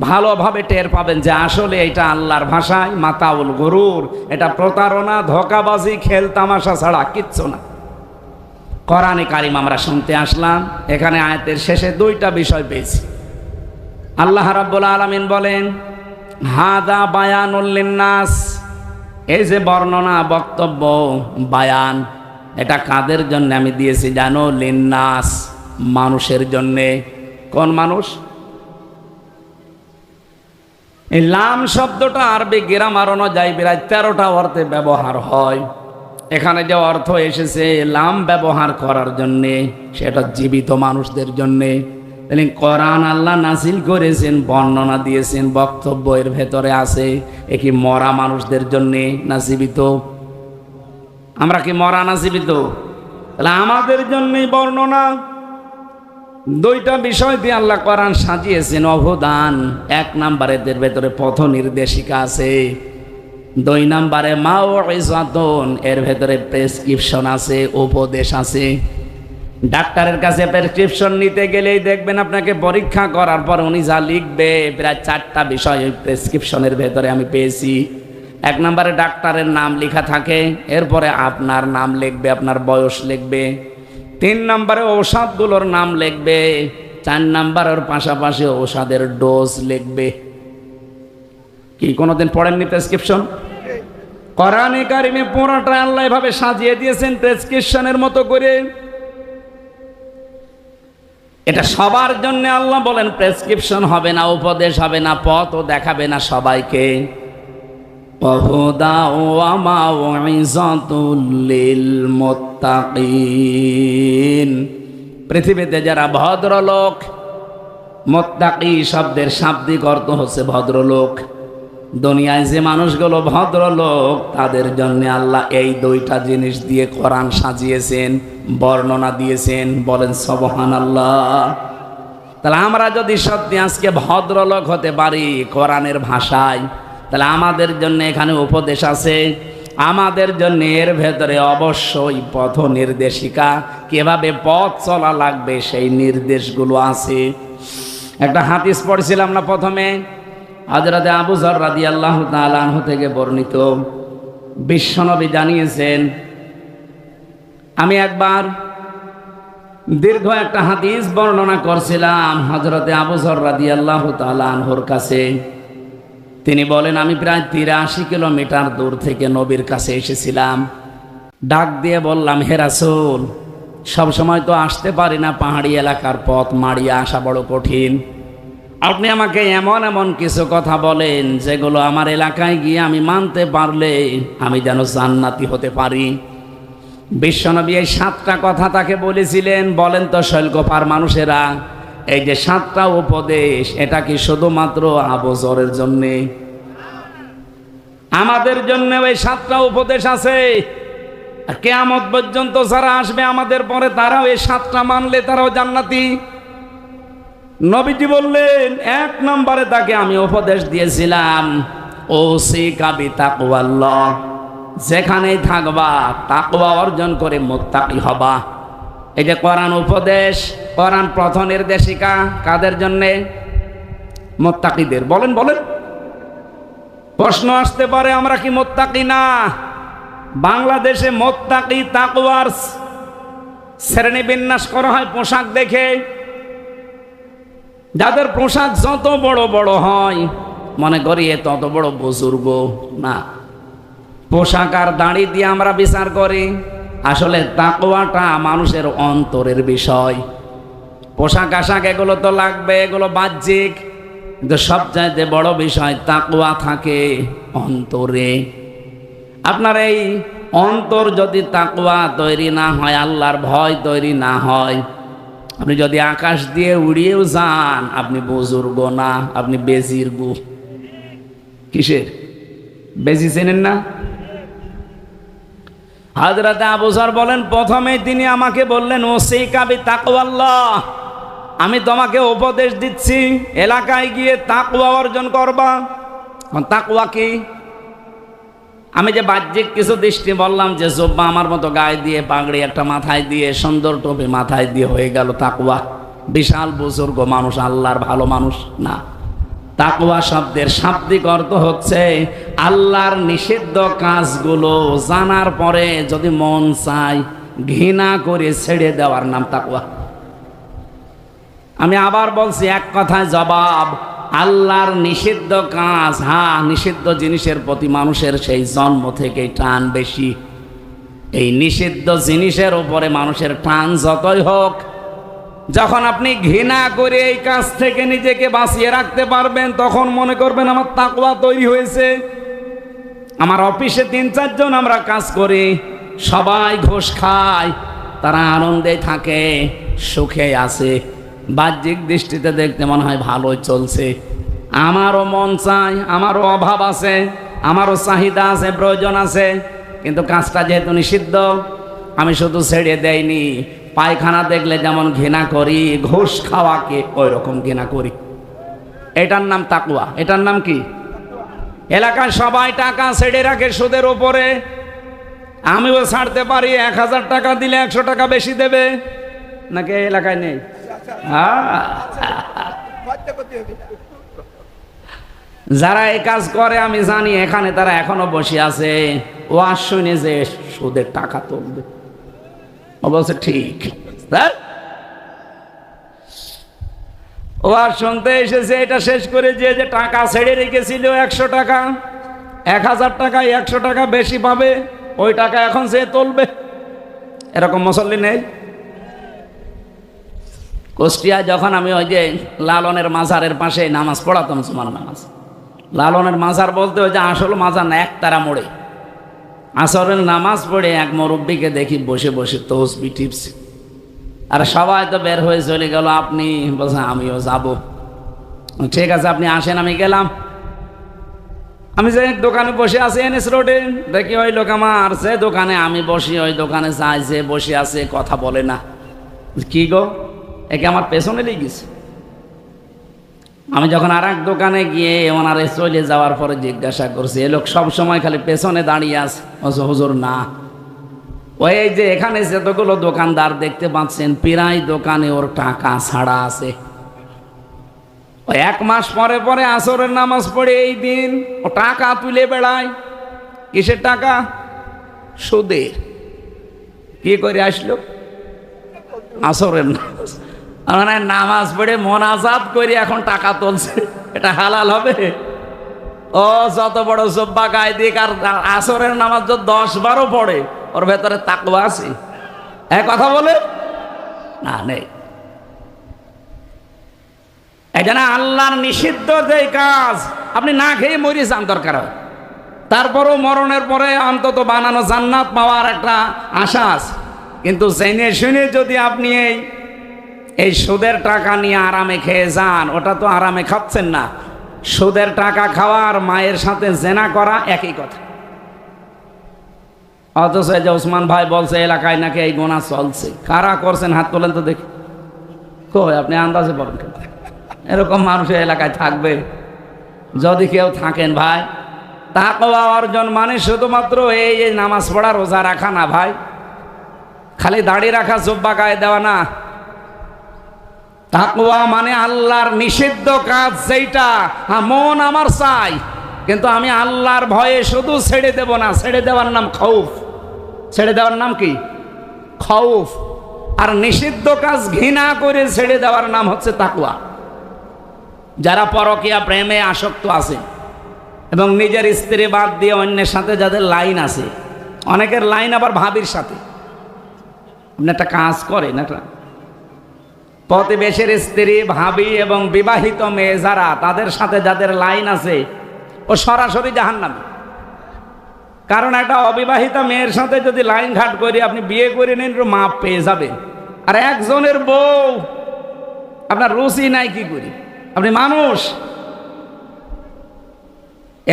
ভালোভাবে টের পাবেন যে আসলে এটা আল্লাহর ভাষায় মাতাউল গুরুর, এটা প্রতারণা, ধোঁকাবাজি, খেল তামাশা ছাড়া কিচ্ছু না। কোরআনে কারীম আমরা শুনতে আসলাম, এখানে আয়াতের শেষে 2টা বিষয় পেয়েছি। আল্লাহ রাব্বুল আলামিন বলেন হাদা বায়ানুল লিন্নাস, এই যে বর্ণনা, বক্তব্য, বায়ান, এটা কাদের জন্য আমি দিয়েছি জানো? লিন্নাস, মানুষের জন্যে। কোন মানুষ? এই লাম শব্দটা আরবি গ্রামার অনুযায়ী প্রায় 13টা অর্থে ব্যবহার হয়। এখানে যে অর্থ এসেছে লাম ব্যবহার করার জন্যে, সেটা জীবিত মানুষদের জন্যে। কোরআন আল্লাহ নাজিল করেছেন, বর্ণনা দিয়েছেন, বক্তব্য এর ভেতরে আছে। এ কি মরা মানুষদের জন্যে না জীবিত? আমরা কি মরা না জীবিত? তাহলে আমাদের জন্যই বর্ণনা। 2টা বিষয় দিয়ে আল্লাহ কোরআন সাজিয়েছেন অবদান। 1 নম্বরে এদের ভেতরে পথ নির্দেশিকা আছে। 2 নম্বরে মাউইজাতুন, এর ভেতরে প্রেসক্রিপশন আছে, উপদেশ আছে। ডাক্তারের কাছে প্রেসক্রিপশন নিতে গেলেই দেখবেন আপনাকে পরীক্ষা করার পর উনি যা লিখবে, প্রায় 4টা বিষয় ওই প্রেসক্রিপশনের ভেতরে আমি পেয়েছি। 1 নম্বরে ডাক্তারের নাম লেখা থাকে, এরপরে আপনার নাম লিখবে, আপনার বয়স লিখবে। 3 নম্বরে ঔষধগুলোর নাম লিখবে। 4 নম্বরের পাশাপাশি ঔষধের ডোজ লিখবে। কি কোনোদিন পড়েননি প্রেসক্রিপশন? কোরআনে কারিমে পুরোটা আল্লাহ এভাবে সাজিয়ে দিয়েছেন প্রেসক্রিপশনের মতো করে। এটা সবার জন্য আল্লাহ বলেন প্রেসক্রিপশন হবে না, উপদেশ হবে না, পথও দেখাবে না সবাইকে। ওহুদা ওয়া মাউইজাতুল লিল মুত্তাকিন, পৃথিবীতে যারা ভদ্রলোক, মুত্তাকি শব্দের শাব্দিক অর্থ হচ্ছে ভদ্রলোক। দুনিয়ায় যে মানুষগুলো ভদ্রলোক, তাদের জন্য আল্লাহ এই 2টা জিনিস দিয়ে কোরআন সাজিয়েছেন, বর্ণনা দিয়েছেন। বলেন সুবহানাল্লাহ। তাহলে আমরা যদি সত্যি আজকে ভদ্রলোক হতে পারি কোরআনের ভাষায়, তাহলে আমাদের জন্য এখানে উপদেশ আছে, আমাদের জন্য এর ভেতরে অবশ্যই পথ নির্দেশিকা, কিভাবে পথ চলা লাগবে সেই নির্দেশগুলো আছে। একটা হাদিস পড়ছিলাম না প্রথমে, হযরত আবু যর রাদিয়াল্লাহু তাআলা আনহু থেকে বর্ণিত। বিশ্বনবী জানিয়েছেন, আমি একবার দীর্ঘ একটা হাদিস বর্ণনা করছিলাম হযরত আবু যর রাদিয়াল্লাহু তাআলা আনহুর কাছে। তিনি বলেন, আমি প্রায় 83 কিলোমিটার দূর থেকে নবীর কাছে এসেছিলাম। ডাক দিয়ে বললাম, হে রাসূল, সবসময় তো আসতে পারি না, পাহাড়ি এলাকার পথ মাড়িয়ে আসা বড় কঠিন। আপনি আমাকে এমন এমন কিছু কথা বলেন যেগুলো আমার এলাকায় গিয়ে আমি মানতে পারলে আমি যেন জান্নাতি হতে পারি। বিশ্বনবী এই 7টা কথা তাকে বলেছিলেন। বলেন তো শৈলকুপার মানুষেরা, এই যে 7টা উপদেশ, এটা কি শুধুমাত্র আবু যরের জন্যে? আমাদের জন্য ওই 7টা উপদেশ আছে। আর কিয়ামত পর্যন্ত যারা আসবে আমাদের পরে, তারাও এই 7টা মানলে তারাও জান্নাতি। নবীজি বললেন, 1 নম্বরে তাকে আমি উপদেশ দিয়েছিলাম, ওসিকা বিতাকওয়াল্লাহ, যেখানেই থাকবা তাকওয়া অর্জন করে মুত্তাকি হবা। এই যে কোরআন উপদেশ, কোরআন প্রথম নির্দেশিকা কাদের জন্যে? মুত্তাকিদের। বলেন বলেন। প্রশ্ন আসতে পারে, আমরা কি মুত্তাকি না? বাংলাদেশে মুত্তাকি তাকওয়ার শ্রেণী বিন্যাস করা হয় পোশাক দেখে। যাদের পোশাক যত বড় বড় হয়, মনে করি এ তত বড় বুজুর্গ না। পোশাক আর দাড়ি দিয়ে আমরা বিচার করি। আসলে তাকওয়াটা মানুষের অন্তরের বিষয়। পোশাক আশাক এগুলো তো লাগবে, এগুলো বাহ্যিক, কিন্তু সবচাইতে বড় বিষয় তাকওয়া থাকে অন্তরে। আপনার এই অন্তর যদি তাকওয়া তৈরি না হয়, আল্লাহর ভয় তৈরি না হয়, আপনি যদি আকাশ দিয়ে উড়িয়েও যান, আপনি বুজুর্গ না, আপনি বেজির্গ। কিসের বেজি চেনেন না? হযরত আবু যর বলেন, প্রথমে তিনি আমাকে বললেন, ওসিকা বিতাকওয়াল্লাহ, আমি তোমাকে উপদেশ দিচ্ছি এলাকায় গিয়ে তাকওয়া অর্জন করবা। তাকওয়া কি? আমি যে বাহ্যিক কিছু দৃষ্টি বললাম, যে জুব্বা আমার মতো গায়ে দিয়ে, পাগড়ি একটা মাথায় দিয়ে, সুন্দর টুপি মাথায় দিয়ে হয়ে গেল তাকওয়া, বিশাল বুজুর্গ মানুষ, আল্লাহর ভালো মানুষ না। তাকওয়া শব্দের শাব্দিক অর্থ হচ্ছে আল্লাহর নিষিদ্ধ কাজগুলো জানার পরে যদি মন চায় ঘৃণা করে ছেড়ে দেওয়ার নাম তাকওয়া। আমি আবার বলছি, এক কথায় জবাব, আল্লাহর নিষিদ্ধ কাজ, হ্যাঁ, নিষিদ্ধ জিনিসের প্রতি মানুষের সেই জন্ম থেকে টান বেশি। এই নিষিদ্ধ জিনিসের উপরে মানুষের টান যতই হোক, যখন আপনি ঘৃণা করে এই কাজ থেকে নিজেকে বাঁচিয়ে রাখতে পারবেন, তখন মনে করবেন আমার তাকওয়া তৈরি হয়েছে। আমার অফিসে 3-4 জন আমরা কাজ করি, সবাই ঘুষ খায়, তারা আনন্দে থাকে, সুখে আছে, বাহ্যিক দৃষ্টিতে দেখতে মনে হয় ভালোই চলছে। আমারও মন চায়, আমারও অভাব আছে, আমারও চাহিদা আছে, প্রয়োজন আছে, কিন্তু কাজটা যেহেতু নিষিদ্ধ, আমি শুধু ছেড়ে দেইনি। পায়খানা দেখলে যেমন ঘৃণা করি, ঘুষ খাওয়াকে ওই রকম ঘৃণা করি। এটার নাম তাকওয়া। এটার নাম কি? এলাকায় সবাই টাকা ছেড়ে রাখে সুদের উপরে, আমিও ছাড়তে পারি। 1000 টাকা দিলে 100 টাকা বেশি দেবে নাকি? এলাকায় নেই? যারা এই কাজ করে আমি জানি, এখানে তারা এখনো বসে আছে, ওয়াজ শুনে যে সুদের টাকা তুলবে। অবশ্য ঠিক, ওয়াজ শুনতে এসেছে, এটা শেষ করে যে টাকা ছেড়ে রেখেছিল 100 টাকা, 1000 টাকায় 100 টাকা বেশি পাবে, ওই টাকা এখন সে তুলবে। এরকম মুসল্লি নেই? কুষ্টিয়ায় যখন আমি ওই যে লালনের মাজারের পাশে নামাজ পড়াতাম, জুমার নামাজ, লালনের মাজার বলতে ওই যে আসল মাজার না, একতারা মোড়ে, আসরের নামাজ পড়ে এক মুরব্বীকে দেখি বসে বসে তসবিহ টিপছে। আর সবাই তো বের হয়ে চলে গেল, আপনি বলছেন আমিও যাব। ঠিক আছে, আপনি আসেন। আমি গেলাম। আমি যে দোকানে বসে আছি এনএস রোডে, দেখি ওই লোক আমার যে দোকানে আমি বসি, ওই দোকানে যাই, যে বসে আছে, কথা বলে না। কি গো, একে আমার পেছনে লেগেছে। আমি যখন আর এক দোকানে গিয়ে ওনারে চলে যাওয়ার পরে জিজ্ঞাসা করছি, এ লোক সবসময় খালি পেছনে দাঁড়িয়ে আছে। হুজুর না, ওই যে এখানে যতগুলো দোকানদার দেখতে পাচ্ছেন, প্রায় দোকানে ওর টাকা ছাড়া আছে। ওই 1 মাস পরে পরে আসরের নামাজ পড়ে এই দিন ও টাকা তুলে বেড়ায়। কিসের টাকা? সুদের। কি করে আসলো? আসরের নামাজ, মানে নামাজ পড়ে মোনাজাত করে এখন টাকা তুলছে। এটা হালাল হবে? ও যত বড় জব্বা গায়ে দিক আর আসরের নামাজ যদি 10-12 পড়ে, ওর ভেতরে তাকওয়া আছে? এক কথা বলে না, নেই। এটা না আল্লাহর নিষিদ্ধ যে কাজ, আপনি না খেয়ে মরে যান দরকার হয়, তারপরও মরণের পরে অন্তত বানানো জান্নাত পাওয়ার একটা আশা আছে। কিন্তু জেনে শুনে যদি আপনি এই সুদের টাকা নিয়ে আরামে খেয়ে যান, ওটা তো আরামে খাচ্ছেন না। সুদের টাকা খাওয়ার মায়ের সাথে জেনা করা একই কথা। অথচ যে ওসমান ভাই বলছে এলাকায় নাকি এই গোনা চলছে, কারা করছেন হাত তোলেন তো দেখি। কই আপনি আন্দাজে বলেন কেন? এরকম মানুষ এলাকায় থাকবে? যদি কেউ থাকেন ভাই, তাকওয়া অর্জন মানে শুধুমাত্র এই নামাজ পড়া রোজা রাখা না ভাই, খালি দাড়ি রাখা জুব্বা গায়ে দেওয়া না। তাকওয়া মানে আল্লাহর নিষিদ্ধ কাজ যেটা মন আমার চাই, কিন্তু আমি আল্লাহর ভয়ে শুধু ছেড়ে দেব না। ছেড়ে দেওয়ার নাম খৌফ। ছেড়ে দেওয়ার নাম কি? খৌফ। আর নিষিদ্ধ কাজ ঘৃণা করে ছেড়ে দেওয়ার নাম হচ্ছে তাকওয়া। যারা পরকীয়া প্রেমে আসক্ত আছে এবং নিজের স্ত্রী বাদ দিয়ে অন্যের সাথে যাদের লাইন আছে, অনেকের লাইন আবার ভাবির সাথে। আপনি একটা কাজ করেন, একটা প্রতিবেশীর স্ত্রী, ভাবি এবং বিবাহিত মেয়ে যারা, তাদের সাথে যাদের লাইন আছে, ও সরাসরি জাহান্নামী। কারণ একটা অবিবাহিত মেয়ের সাথে যদি লাইন ঘাট করে আপনি বিয়ে করে নেন, মাপ পেয়ে যাবেন। আর একজনের বউ আপনার রুচি নাই কি করি? আপনি মানুষ।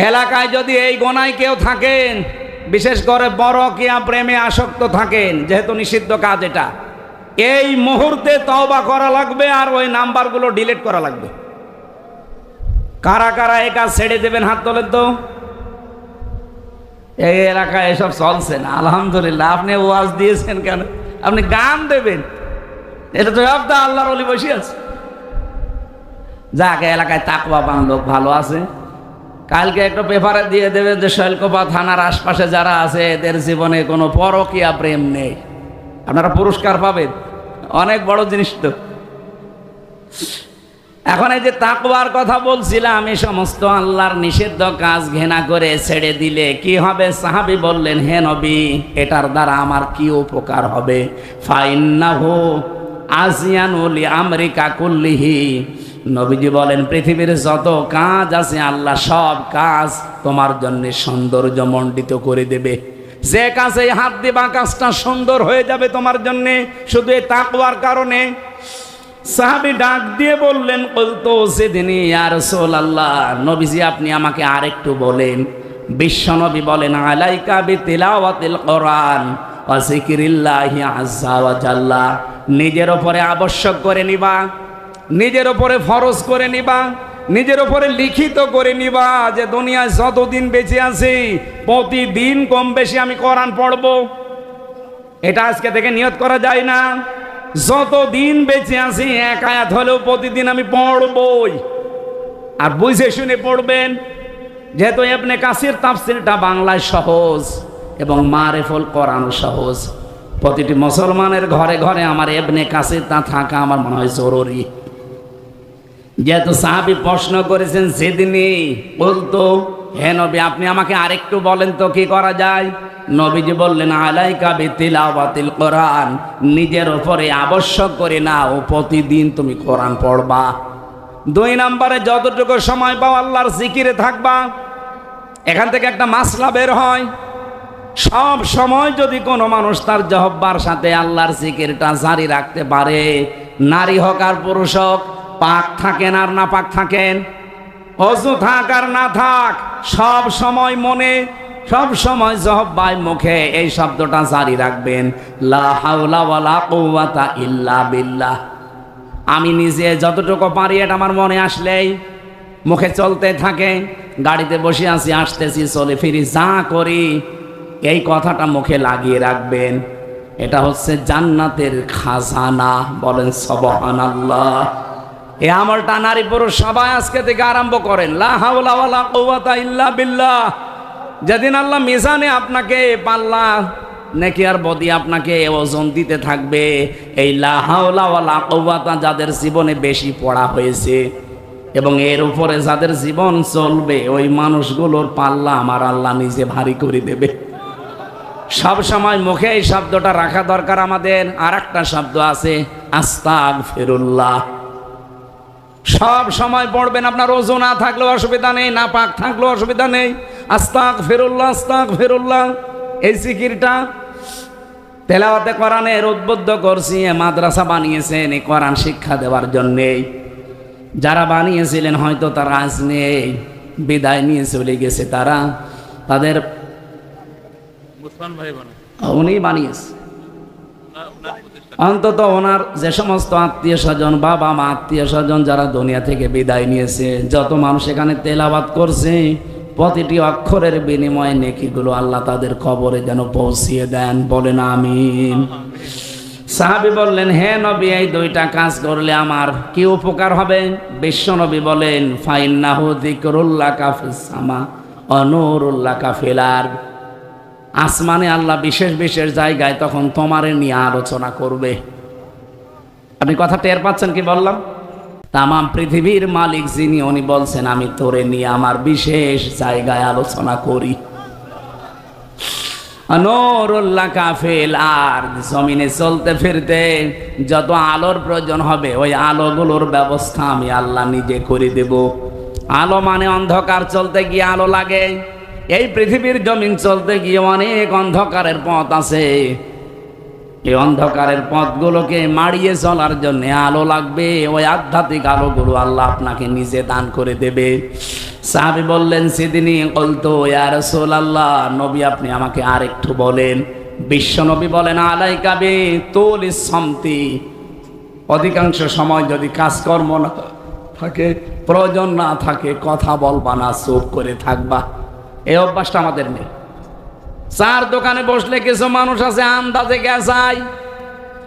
এলাকায় যদি এই গোনায় কেউ থাকেন, বিশেষ করে পরকীয়া প্রেমে আসক্ত থাকেন, যেহেতু নিষিদ্ধ কাজ এটা, এই মুহূর্তে তওবা করা লাগবে আর ওই নাম্বারগুলো ডিলিট করা লাগবে। কারা কারা এই কাজ ছেড়ে দেবেন হাত তোলেন তো। এই এলাকায় এসব চলছে না আলহামদুলিল্লাহ। আপনি ওয়াজ দিয়েছেন কেন? আপনি গান দেবেন, এটা তো আপনার আল্লাহর ওলি বসে আছে। যাকে এলাকায় তাকওয়াবান লোক ভালো আছে, কালকে একটা পেপারে দিয়ে দেবেন যে শৈলকুপা থানার আশপাশে যারা আছে এদের জীবনে কোনো পরকীয়া প্রেম নেই। আপনারা পুরস্কার পাবেন, অনেক বড় জিনিস তো। এখন এই যে তাকওয়ার কথা বলছিলাম, এই সমস্ত আল্লাহর নিষিদ্ধ কাজ ঘৃণা করে ছেড়ে দিলে কি হবে? সাহাবী বললেন, হে নবী, এটার দ্বারা আমার কি উপকার হবে? ফাইন্নাহু আজিয়ানু লিআমরিকা কুল্লিহি। নবীজি বলেন, পৃথিবীর যত কাজ আছে আল্লাহ সব কাজ তোমার জন্য সৌন্দর্যমণ্ডিত করে দেবে। যে কাজে হাত দিবা কাজটা সুন্দর হয়ে যাবে তোমার জন্য, শুধু এই তাকওয়ার কারণে। সাহাবী ডাক দিয়ে বললেন, বলতো সেদিনই ইয়া রাসূলুল্লাহ, নবীজি আপনি আমাকে আরেকটু বলেন। বিশ্বনবী বলেন, আলাইকা বিতিলাওয়াতিল কোরআন ওয়া যিকরিল্লাহি আযজা ওয়া জাল্লা। নিজের উপরে আবশ্যক করে নিবা, নিজের উপরে ফরজ করে নিবা, নিজের উপরে লিখিত করে নিবা যে দুনিয়ায় যতদিন বেঁচে আছি প্রতিদিন কম বেশি আমি কোরআন পড়ব। এটা আজকে থেকে নিয়ত করা যায় না। যতদিন বেঁচে আছি এক আয়াত হলেও প্রতিদিন আমি পড়বই। আর বুঝে শুনে পড়বেন, যেহেতু ইবনে কাসির তাফসিরটা বাংলায় সহজ এবং মারিফুল কোরআন সহজ। প্রতিটি মুসলমানের ঘরে ঘরে আমার ইবনে কাসিরটা থাকা আমার মনে হয় জরুরি। যেহেতু সাহাবী প্রশ্ন করেছেন, সেদিনই বলতো, হে নবী আপনি আমাকে আরেকটু বলেন তো কি করা যায়? নবীজি বললেন, আলাইকা বিতিলাওয়াতিল কোরআন, নিজের উপরে আবশ্যক করে নাও, প্রতিদিন তুমি কোরআন পড়বা। 2 নম্বরে যতটুকু সময় পাও আল্লাহর জিকিরে থাকবা। এখান থেকে একটা মাসলা বের হয়, সব সময় যদি কোনো মানুষ তার জহব্বার সাথে আল্লাহর জিকিরটা জারি রাখতে পারে, নারী হোক আর পুরুষ হোক, পাক থাকেন আর না পাক থাকেন, অযু থাক আর না থাক, সব সময় মনে, সব সময় জহব্বায় মুখে এই শব্দটা জারি রাখবেন, লা হাওলা ওয়ালা কুওয়াতা ইল্লা বিল্লাহ। আমি নিজে যতটুকু পারি এটা আমার মনে আসলেই মুখে চলতে থাকে। গাড়িতে বসে আছি, আসতেছি, চলে ফিরি, যা করি এই কথাটা মুখে লাগিয়ে রাখবেন। এটা হচ্ছে জান্নাতের খাজানা। বলেন সুবহানাল্লাহ। এই আমলটা নারী পুরুষ সবাই আজকে থেকে আরম্ভ করেন। লা হাওলা ওয়ালা কুওয়াতা ইল্লা বিল্লাহ। যেদিন আল্লাহ মিজানে আপনাকে পাল্লা নেকি আর বদি আপনাকে ওজন দিতে থাকবে, এই লা হাওলা ওয়ালা কুওয়াতা যাদের জীবনে বেশি পড়া হয়েছে, এবং এর উপরে যাদের জীবন চলবে ওই মানুষগুলোর পাল্লা আমার আল্লাহ নিজে ভারী করে দেবে। সব সময় মুখে এই শব্দটা রাখা দরকার আমাদের। আর একটা শব্দ আছে আস্তাগফিরুল্লাহ, সব সময় পড়বেন। আপনার ওযু না থাকলেও অসুবিধা নেই, না পাক থাকলেও অসুবিধা নেই। আস্তাগফিরুল্লাহ, আস্তাগফিরুল্লাহ, এই জিকিরটা তেলাওয়াতে কোরআনের উদ্বুদ্ধ করছি। মাদ্রাসা বানিয়েছেন এই কোরআন শিক্ষা দেওয়ার জন্যে। যারা বানিয়েছিলেন হয়তো তারা আজ নেই, বিদায় নিয়ে চলে গেছে। তারা তাদের উনি বানিয়েছে। অন্তত ওনার যে সমস্ত আত্মীয় স্বজন, বাবা মা, আত্মীয় স্বজন যারা দুনিয়া থেকে বিদায় নিয়েছে, যত মানুষ এখানে তেলাওয়াত করছে, প্রতিটি অক্ষরের বিনিময়ে নেকিগুলো আল্লাহ তাদের কবরে যেন পৌঁছিয়ে দেন। বলেন আমিন। সাহাবী বললেন, হে নবী, এই দুইটা কাজ করলে আমার কি উপকার হবে? বিশ্ব নবী বলেন, ফাইন্নাহু যিকরুল্লাকা ফিস সামা ওয়া নূরুল্লাকা ফিল আরদ। আসমানে আল্লাহ বিশেষ বিশেষ জায়গায় তখন তোমারে নিয়ে আলোচনা করবে। আপনি কথা টের পাচ্ছেন কি বললাম? তামাম পৃথিবীর মালিক যিনি, উনি বলছেন আমি তোরে নিয়ে আমার বিশেষ জায়গায় আলোচনা করি। নূরুল্লাকা ফিল আরদ, জমিনে চলতে ফিরতে যত আলোর প্রয়োজন হবে ওই আলোগুলোর ব্যবস্থা আমি আল্লাহ নিজে করে দেব। আলো মানে অন্ধকার, চলতে গিয়ে আলো লাগে। এই পৃথিবীর জমিন চলতে গিয়ে অনেক অন্ধকারের পথ আছে। এই অন্ধকারের পথগুলোকে মাড়িয়ে চলার জন্য আলো লাগবে। ওই আধ্যাত্মিক আলোগুলো আল্লাহ আপনাকে নিজে দান করে দেবে। সাহাবী বললেন, সিদিনী বলতো ইয়া রাসূলুল্লাহ, নবী আপনি আমাকে আর একটু বলেন। বিশ্ব নবী বলেন, আলাইকা বিতুলিস সামতি, অধিকাংশ সময় যদি কাজকর্ম না থাকে, প্রয়োজন না থাকে, কথা বলবা না, চুপ করে থাকবা। এই অভ্যাসটা আমাদের নেই। চার দোকানে বসলে কিছু মানুষ আছে আন্দাজে গেছায়,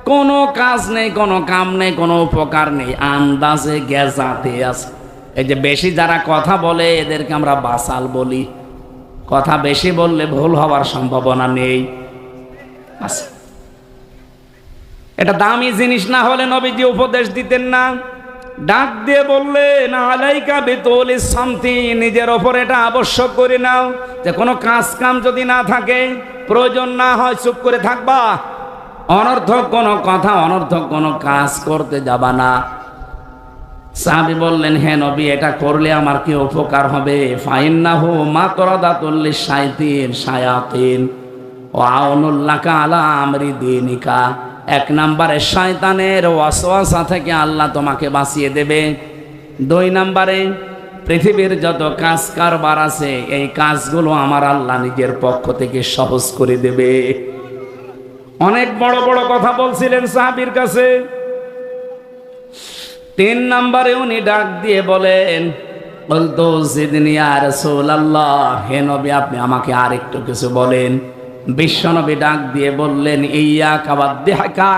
কোনো কাজ নেই, কোনো কাম নেই, কোনো উপকার নেই, আন্দাজে গেছাতে আছে। এই যে বেশি যারা কথা বলে এদেরকে আমরা বাসাল বলি। কথা বেশি বললে ভুল হওয়ার সম্ভাবনা নেই। এটা দামি জিনিস না হলে নবীজি উপদেশ দিতেন না। ডাক দিয়ে বললেন, আলাইকা বিতুলিস সামতি, নিজের ওপর এটা আবশ্যক করে নাও যে কোনো কাজ কাম যদি না থাকে, প্রয়োজন না হয়, চুপ করে থাকবা। অনর্থক কোনো কথা, অনর্থক কোনো কাজ করতে যাবা না। সাহাবী বললেন, হে নবী, এটা করলে আমার কি উপকার হবে? ফাইন্নাহু মাতরাদাতুল লিশায়াতিন ওয়া আউনুল লাকা আলা আমরি দীনিকা। এক নম্বরে শয়তানের ওয়াসওয়াসা থেকে আল্লাহ তোমাকে বাঁচিয়ে দেবে। দুই নম্বরে পৃথিবীর যত কাজ কারবার আছে এই কাজগুলো আমার আল্লাহ নিজের পক্ষ থেকে সহজ করে দেবে। অনেক বড় বড় কথা বলছিলেন সাহাবীর কাছে। তিন নম্বরে উনি ডাক দিয়ে বলেন, বলতো জিদনি ইয়া রাসূলুল্লাহ, হে নবী আপনি আমাকে আর একটু কিছু বলেন। বিশ্বনবী ডাক দিয়ে বললেন, ইয়াকা ওয়াদ্দিহাকা,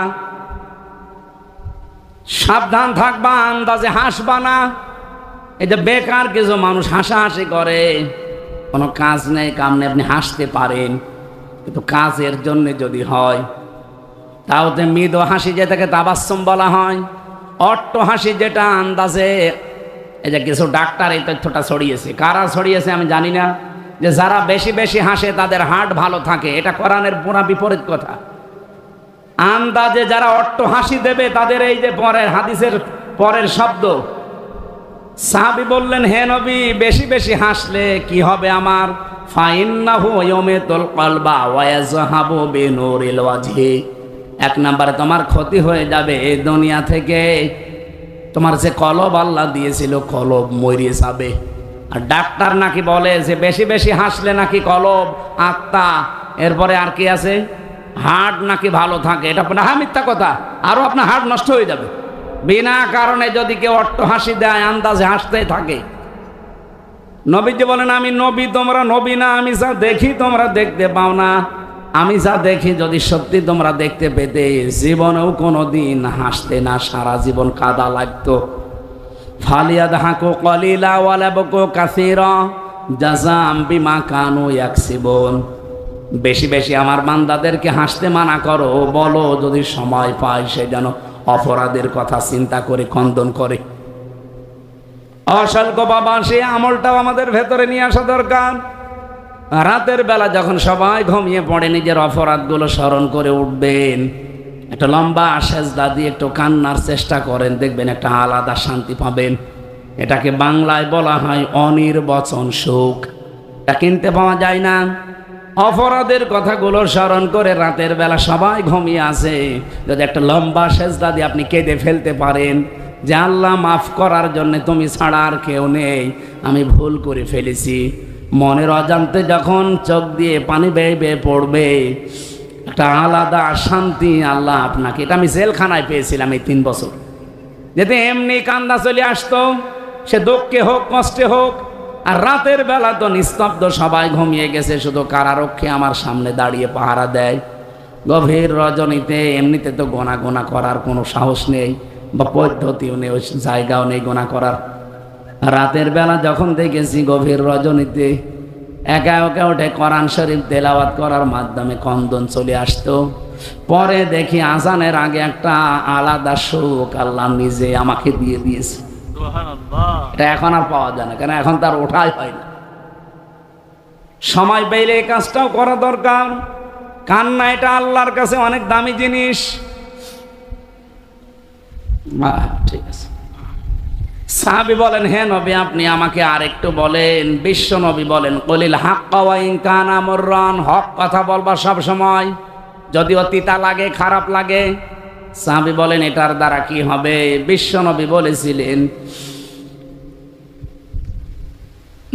সাবধান থাকবা, আন্দাজে হাসবা না। এই যে বেকার কিছু মানুষ হাসাহাসি করে, কোনো কাজ নেই, কাম নেই, আপনি হাসতে পারেন, কিন্তু কাজের জন্য যদি হয় তাও তো মৃদু হাসি যেটাকে তাবাসসুম বলা হয়, অট্ট হাসি যেটা আন্দাজে। এই যে কিছু ডাক্তার এই তথ্যটা ছড়িয়েছে, কারা ছড়িয়েছে আমি জানি না, যে যারা বেশি বেশি হাসে তাদের হার্ট ভালো থাকে। এটা কোরআনের পুরা বিপরীত কথা। আন্দাজে যারা অট্ট হাসি দেবে তাদের এই যে পরের হাদিসের পরের শব্দ। সাহাবী বললেন, হে নবী, বেশি বেশি হাসলে কি হবে আমার? ফাইন্নাহু ইয়ামিতুল কলবা ওয়া ইয়াযহাবু বিনুরিল ওয়াজহি। এক নম্বরে তোমার ক্ষতি হয়ে যাবে, এই দুনিয়া থেকে তোমার যে কলব আল্লাহ দিয়েছিল কলব মরে যাবে। আর ডাক্তার নাকি বলে যে বেশি বেশি হাসলে নাকি কলব, আত্মা, এরপরে আর কি আছে, হার্ট নাকি ভালো থাকে। এটা মিথ্যা কথা। আরো আপনার হার্ট নষ্ট হয়ে যাবে বিনা কারণে যদি কেউ অট্ট হাসি দেয়, আন্দাজে হাসতেই থাকে। নবীজি বলেন, আমি নবী, তোমরা নবী না। আমি যা দেখি তোমরা দেখতে পাও না। আমি যা দেখি যদি সত্যি তোমরা দেখতে পেতে, জীবনেও কোনো দিন হাসতে না, সারা জীবন কাদা লাগতো। ফালিয়াদহাকু কলিলা ওয়া লাবকু কাসীরা জাযাম বিমা কানু ইয়াকসিবুন। বেশি বেশি আমার বান্দাদেরকে হাসতে মানা করো, বলো যদি সময় পায় সে যেন অপরাধের কথা চিন্তা করে খণ্ডন করে। অসংখ্য বাবা, সেই আমলটাও আমাদের ভেতরে নিয়ে আসা দরকার। রাতের বেলা যখন সবাই ঘুমিয়ে পড়ে নিজের অপরাধগুলো স্মরণ করে উঠবেন, একটা লম্বা সেজদা দিয়ে একটু কান্নার চেষ্টা করেন, দেখবেন একটা আলাদা শান্তি পাবেন। এটাকে বাংলায় বলা হয় অনির্বচন সুখ। এটা কিনতে পাওয়া যায় না। অপরাধের কথাগুলো স্মরণ করে রাতের বেলা সবাই ঘুমিয়ে আছে, যদি একটা লম্বা সেজদা দিয়ে আপনি কেঁদে ফেলতে পারেন যে আল্লাহ মাফ করার জন্য তুমি ছাড়া আর কেউ নেই, আমি ভুল করে ফেলেছি, মনের অজান্তে যখন চোখ দিয়ে পানি বেয়ে বেয়ে পড়বে, একটা আলাদা শান্তি আল্লাহ আপনাকে। এটা আমি জেলখানায় পেয়েছিলাম এই 3 বছর। যেতে এমনি কান্দা চলে আসতো, সে দুঃখে হোক কষ্টে হোক। আর রাতের বেলা তো নিস্তব্ধ, সবাই ঘুমিয়ে গেছে, শুধু কারারক্ষী আমার সামনে দাঁড়িয়ে পাহারা দেয়। গভীর রজনীতে এমনিতে তো গোনা গোনা করার কোনো সাহস নেই বা পদ্ধতিও নেই, ওই জায়গাও নেই গোনা করার। রাতের বেলা যখন দেখেছি গভীর রজনীতে একা একা উঠে কোরআন শরীফ তেলাওয়াত করার মাধ্যমে কন্দন চলে আসতো। পরে দেখি আজানের আগে একটা আলাদা সুখ আল্লাহ নিজে আমাকে দিয়ে দিয়েছে। এটা এখন আর পাওয়া যায় না, কেন এখন তার ওঠাই হয় না। সময় পেলে এই কাজটাও করা দরকার। কান্না এটা আল্লাহর কাছে অনেক দামি জিনিস। ঠিক আছে। সাহাবী বলেন, হে নবী আপনি আমাকে আরেকটু বলেন। বিশ্ব নবী বলেন, কলিল হাক্কা ওয়া ইন কানা মুররান, হক কথা বলবা সব সময়, যদিও তিতা লাগে খারাপ লাগে। সাহাবী বলেন, এটার দ্বারা কি হবে? বিশ্ব নবী বলেছিলেন,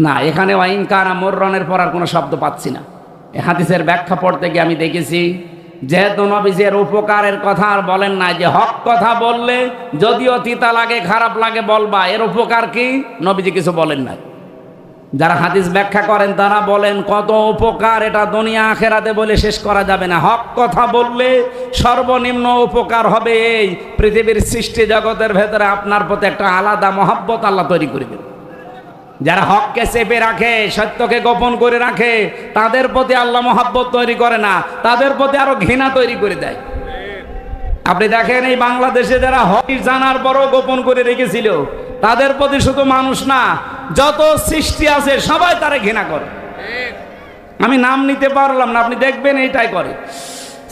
না এখানে ওয়া ইন কানা মুররানের পর আর কোনো শব্দ পাচ্ছি না। এই হাদিসের ব্যাখ্যা পড়তে গিয়ে আমি দেখেছি, যেহেতু নবীজের উপকারের কথা আর বলেন না, যে হক কথা বললে যদিও তিতা লাগে খারাপ লাগে বলবা, এর উপকার কি নবীজি কিছু বলেন না। যারা হাদিস ব্যাখ্যা করেন তারা বলেন কত উপকার, এটা দুনিয়া আখেরাতে বলে শেষ করা যাবে না। হক কথা বললে সর্বনিম্ন উপকার হবে এই পৃথিবীর সৃষ্টি জগতের ভেতরে আপনার প্রতি একটা আলাদা মহব্বত আল্লাহ তৈরি করে দেবে। যারা হককে চেপে রাখে, সত্যকে গোপন করে রাখে, তাদের প্রতি আল্লাহ মহব্বত তৈরি করে না, তাদের প্রতি আরো ঘৃণা তৈরি করে দেয়। আপনি দেখেন এই বাংলাদেশে যারা হক জানার পরও গোপন করে রেখেছিল, তাদের প্রতি শুধু মানুষ না, যত সৃষ্টি আছে সবাই তারা ঘৃণা করে। আমি নাম নিতে পারলাম না, আপনি দেখবেন এইটাই করে।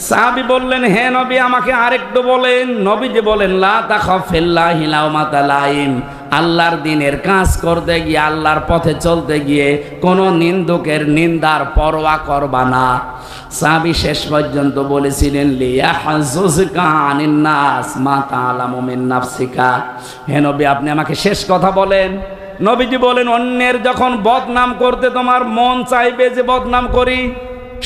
সাহাবী বললেন, হে নবী আমাকে আরেকটু বলেন। নবীজি বলেন, লা তাখাফিল্লাহি লাওমাতা লাইম, আল্লাহর দ্বীনের কাজ করতে গিয়ে, আল্লাহর পথে চলতে গিয়ে কোনো নিন্দুকের নিন্দার পরোয়া করবা না। সাহাবী শেষ পর্যন্ত বলেছিলেন, লিয়াহজুজকা আনিন নাস মা তাআলামু মিন নাফসিকা। হে নবী আপনি আমাকে শেষ কথা বলেন। নবীজি বলেন, অন্যের যখন বদনাম করতে তোমার মন চাইবে যে বদনাম করি,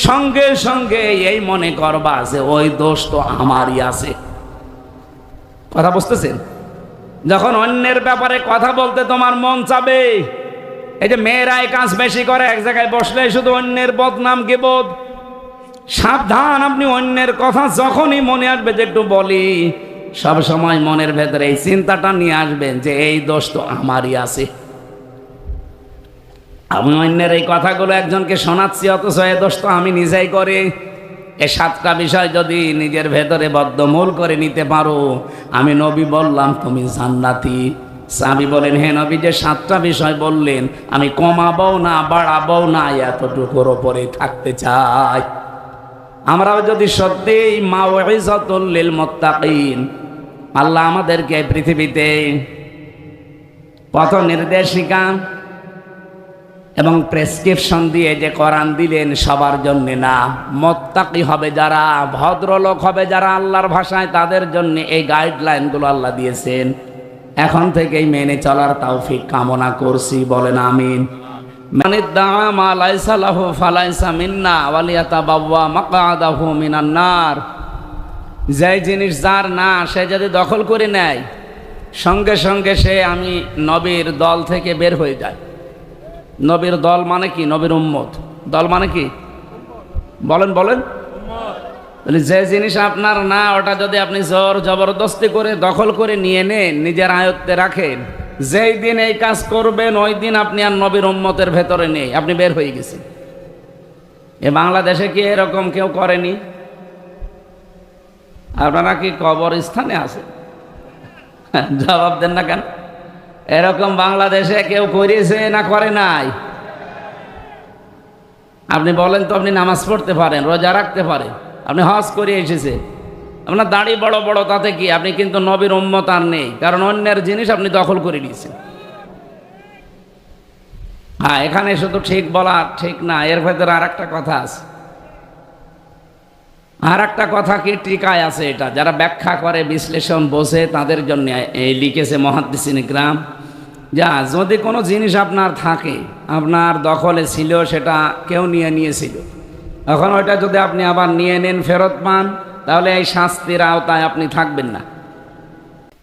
সঙ্গে সঙ্গে এই মনে করবা যে ওই দোষ তো আমারই আছে। কথা বুঝতেছেন? যখন অন্যের ব্যাপারে কথা বলতে তোমার মন চাবে, এই যে মেয়েরা এই কাজ বেশি করে, এক জায়গায় বসলে শুধু অন্যের বদনাম গিবত। সাবধান, আপনি অন্যের কথা যখনই মনে আসবে যে একটু বলি, সব সময় মনের ভেতরে এই চিন্তাটা নিয়ে আসবেন যে এই দোষ তো আমারই আছে। আমি অন্যের এই কথাগুলো একজনকে শোনাচ্ছি, অথচ এই দোষ তো আমি নিজেই করি। এই 7টা বিষয় যদি নিজের ভেতরে বদ্ধমূল করে নিতে পারো, আমি নবী বললাম তুমি জান্নাতি। সাহাবী বলেন, হে নবী যে 7টা বিষয় বললেন, আমি কমাবো না বাড়াবো না, এতটুকুর ওপরে থাকতে চাই। আমরাও যদি সত্যি মাউইযাতুল লিল মুত্তাকিন, আল্লাহ আমাদেরকে পৃথিবীতে পথ নির্দেশিকা এবং প্রেসক্রিপশন দিয়ে যে কোরআন দিলেন সবার জন্য না, মুত্তাকি হবে যারা, ভদ্রলোক হবে যারা আল্লাহর ভাষায়, তাদের জন্য এই গাইডলাইনগুলো আল্লাহ দিয়েছেন। এখন থেকেই মেনে চলার তৌফিক কামনা করছি, বলেন আমিন। মানিদ্দাআ মা লাইসা লাহু ফালাইসা মিন্না ওয়ালিয়াতাবাওয়া মাকআদাহু মিনান নার। যে জিনিস যার না, সে যদি দখল করে নেয়, সঙ্গে সঙ্গে সে আমি নবীর দল থেকে বের হয়ে যায়। নবীর দল মানে কি? নবীর উম্মত। দল মানে কি? বলেন বলেন। যে জিনিস আপনার না, ওটা যদি আপনি জোর জবরদস্তি করে দখল করে নিয়ে নেন, নিজের আয়ত্তে রাখেন, যেই দিন এই কাজ করবেন ওই দিন আপনি আর নবীর উম্মতের ভেতরে নেই, আপনি বের হয়ে গেছেন। এ বাংলাদেশে কি এরকম কেউ করেনি? আপনারা কি কবরস্থানে আছেন? জবাব দেন না কেন? এরকম বাংলাদেশে কেউ করেছে না করে নাই? আপনি বলেন তো, আপনি নামাজ পড়তে পারেন, রোজা রাখতে পারেন, আপনি হজ করে এসেছে, আপনার দাড়ি বড় বড়, তাতে কি? আপনি কিন্তু নবীর উম্মত আর নেই, কারণ অন্যের জিনিস আপনি দখল করে নিয়েছেন। হ্যাঁ, এখানে শুধু ঠিক বলা ঠিক না, এর ভেতরে আর একটা কথা আছে। আর একটা কথা কি টিকায় আছে, এটা যারা ব্যাখ্যা করে, বিশ্লেষণ বোঝে, তাদের জন্য এই লিখেছে মুহাদ্দিসিন ইকরাম, যা যদি কোনো জিনিস আপনার থাকে, আপনার দখলে ছিল, সেটা কেউ নিয়েছিল, এখন ওইটা যদি আপনি আবার নিয়ে নেন, ফেরত পান, তাহলে এই শাস্তির আওতায় আপনি থাকবেন না।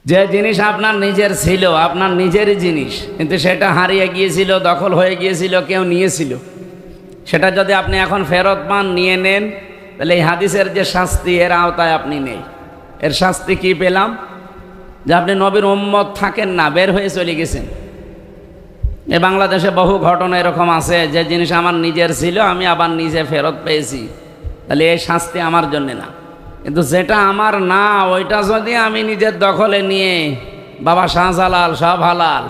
যে জিনিস আপনার নিজের ছিল, আপনার নিজেরই জিনিস, কিন্তু সেটা হারিয়ে গিয়েছিল, দখল হয়ে গিয়েছিল, কেউ নিয়েছিল, সেটা যদি আপনি এখন ফেরত পান, নিয়ে নেন, তাহলে এই হাদিসের যে শাস্তি, এর আওতায় আপনি নেই। এর শাস্তি কি পেলাম? যে আপনি নবীর উম্মত থাকেন না, বের হয়ে চলে গেছেন। এ বাংলাদেশে বহু ঘটনা এরকম আছে, যে জিনিস আমার নিজের ছিল, আমি আবার নিজে ফেরত পেয়েছি, তাহলে এই শাস্তি আমার জন্য না। কিন্তু যেটা আমার না, ওইটা যদি আমি নিজের দখলে নিয়ে, বাবা শাহজালাল সব হালাল,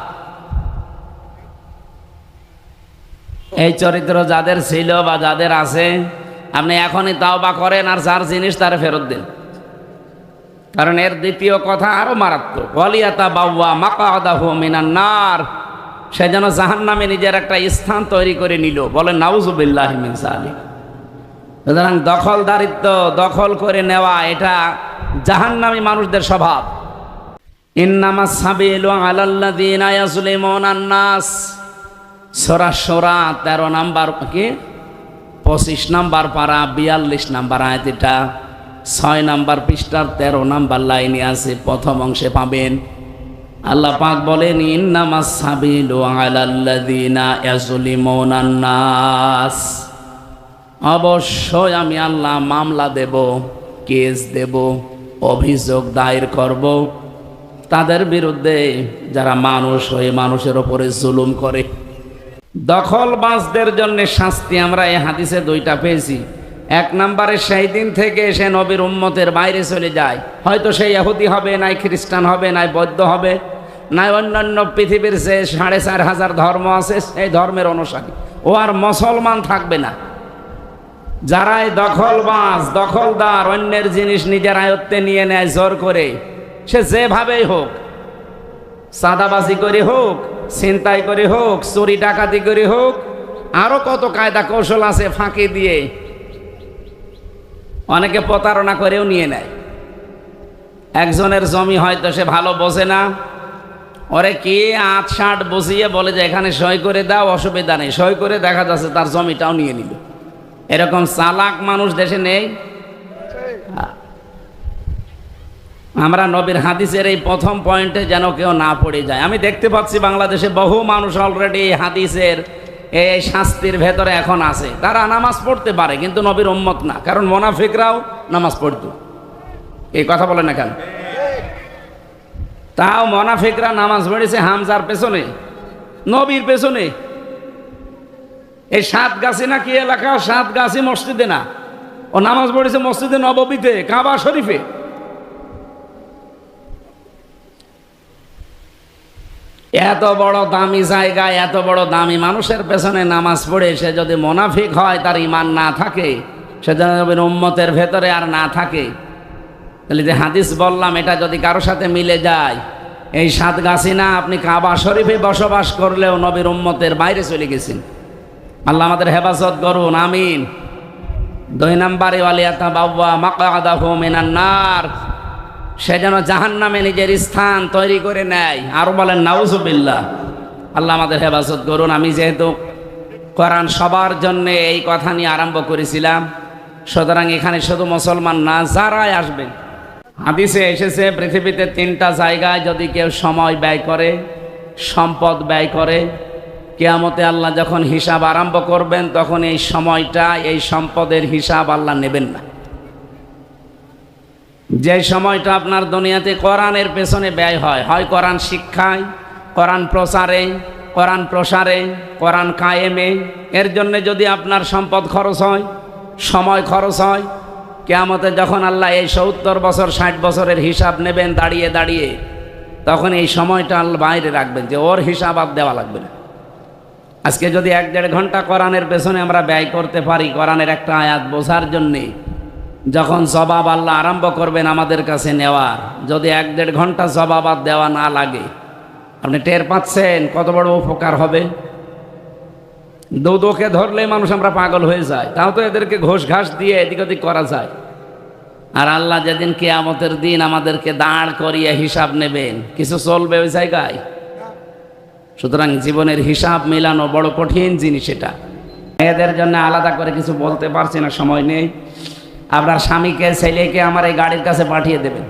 এই চরিত্র যাদের ছিল বা যাদের আছে, আপনি এখনই তাওবা করেন আর যার জিনিস তারে ফেরত দেন। কারণ এর দ্বিতীয় কথা আরো মারাত্মক, ওয়ালিয়াতা বাওয়া মাকাদাহু মিনান নার, সে যেন জাহান্নামে নিজের একটা স্থান তৈরি করে নিল। বলেন নাউজুবিল্লাহি মিন যালিক। সুতরাং দখলদারিত্ব, দখল করে নেওয়া, এটা জাহান্নামী মানুষদের স্বভাব। ইন্নামাস সাবিলু আলাল্লাযিনা ইয়াজলিমুনান নাস, সূরা সূরা 13 নাম্বার কি 25 নাম্বার পারা 42 নাম্বার আয়াত, এটা 6 নাম্বার পৃষ্ঠার 13 নাম্বার লাইনে আছে, প্রথম অংশে পাবেন। আল্লাহ পাক বলেন, ইন্নামাস সাবিলু আলাল্লাযিনা ইয়াজলিমুনান নাস, অবশ্যই আমি আল্লাহ মামলা দেব, কেস দেব, অভিযোগ দায়ের করব তাদের বিরুদ্ধে যারা মানুষ হয়ে মানুষের ওপরে জুলুম করে। দখলবাজদের জন্য শাস্তি আমরা এই হাদিসে দুইটা পেয়েছি। এক নম্বরে, সেই দিন থেকে সে নবীর উম্মতের বাইরে চলে যায়, হয়তো সে ইহুদি হবে, নাই খ্রিস্টান হবে, নাই বৌদ্ধ হবে, নাই অন্যান্য পৃথিবীর যে 4500 ধর্ম আছে সেই ধর্মের অনুসারী, ও আর মুসলমান থাকবে না। যারা এই দখলবাজ, দখলদার, অন্যের জিনিস নিজের আয়ত্তে নিয়ে নেয় জোর করে, সে যেভাবেই হোক, চাঁদাবাজি করে হোক, ছিনতাই করে হোক, চুরি ডাকাতি করে হোক, আরো কত কায়দা কৌশল আছে ফাঁকি দিয়ে, অনেকে প্রতারণা করেও নিয়ে নেয়। একজনের জমি হয়তো সে ভালো বোঝে না, ওরে কি 8-60 বসিয়ে বলে যে এখানে সই করে দাও, অসুবিধা নেই, সই করে দেখা যাচ্ছে তার জমিটাও নিয়ে নিল। এরকম চালাক মানুষ দেশে নেই? আমরা নবীর হাদিসের এই প্রথম পয়েন্টে যেন কেউ না পড়ে যায়। আমি দেখতে পাচ্ছি বাংলাদেশে বহু মানুষ অলরেডি এই হাদিসের এই শাস্তির ভেতরে এখন আছে। তারা নামাজ পড়তে পারে কিন্তু নবীর উম্মত না, কারণ মুনাফিকরাও নামাজ পড়তো। এই কথা বলে না কেন? তাও মুনাফিকরা নামাজ পড়েছে হামজার পেছনে, নবীর পেছনে। এই সাতগাছি না কি এলাকা, সাতগাছি মসজিদে না, ও নামাজ পড়েছে মসজিদে নববীতে, কাবা শরীফে। এত বড় দামি জায়গায়, এত বড় দামি মানুষের পেছনে নামাজ পড়ে সে যদি মুনাফিক হয়, তার ঈমান না থাকে, সে যদি উম্মতের ভেতরে আর না থাকে, তাহলে যে হাদিস বললাম এটা যদি কারোর সাথে মিলে যায়, এই সাতগাছি না, আপনি কাবা শরীফে বসবাস করলেও নবীর উম্মতের বাইরে চলে গেছেন। আল্লাহ আমাদের হেফাজত করুন, আমিন। 2 নম্বরে, ওয়ালিয়াতা বাওয়া মাকাদাহু মিনান নার, সে যেন জাহান্নামে নিজের স্থান তৈরি করে নেয়। আরো বলেন নাউজুবিল্লাহ। আল্লাহ আমাদের হেফাজত করুন। আমি যেহেতু কোরআন সবার জন্য এই কথা নিয়ে আরম্ভ করেছিলাম, সুতরাং এখানে শুধু মুসলমান না, যারাই আসবেন, হাদিসে এসেছে পৃথিবীতে 3টা জায়গায় যদি কেউ সময় ব্যয় করে, সম্পদ ব্যয় করে, কিয়ামতে আল্লাহ যখন হিসাব আরম্ভ করবেন, তখন এই সময়টা, এই সম্পদের হিসাব আল্লাহ নেবেন না। যে সময়টা আপনার দুনিয়াতে কোরআনের পেছনে ব্যয় হয়, হয় কোরআন শিক্ষায়, কোরআন প্রচারে, কোরআন প্রসারে, কোরআন কায়েমে, এর জন্য যদি আপনার সম্পদ খরচ হয়, সময় খরচ হয়, কিয়ামতে যখন আল্লাহ এই 70 বছর 60 বছরের হিসাব নেবেন দাঁড়িয়ে দাঁড়িয়ে, তখন এই সময়টা আল্লাহ বাইরে রাখবেন, যে ওর হিসাব আর দেওয়া লাগবে না। আজকে যদি 1-1.5 ঘন্টা কোরআনের পেছনে আমরা ব্যয় করতে পারি, কোরআনের একটা আয়াত বোঝার জন্যে, যখন জবাব আল্লাহ আরম্ভ করবেন আমাদের কাছে নেওয়ার, যদি 1-1.5 ঘন্টা জবাব আর দেওয়া না লাগে, আপনি টের পাচ্ছেন কত বড় উপকার হবে। দুদকে ধরলে মানুষ আমরা পাগল হয়ে যায়, তাও তো এদেরকে ঘোষ ঘাস দিয়ে এদিক ওদিক করা যায়। আর আল্লাহ যেদিন কিয়ামতের দিন আমাদেরকে দাঁড় করিয়ে হিসাব নেবেন, কিছু চলবে ওই জায়গায়? সুতরাং জীবনের হিসাব মেলানো বড় কঠিন জিনিস। এটা মেয়েদের জন্য আলাদা করে কিছু বলতে পারছি না, সময় নেই। আপনার স্বামীকে ছেলেকে আমার এই গাড়ির কাছে পাঠিয়ে দেবেন।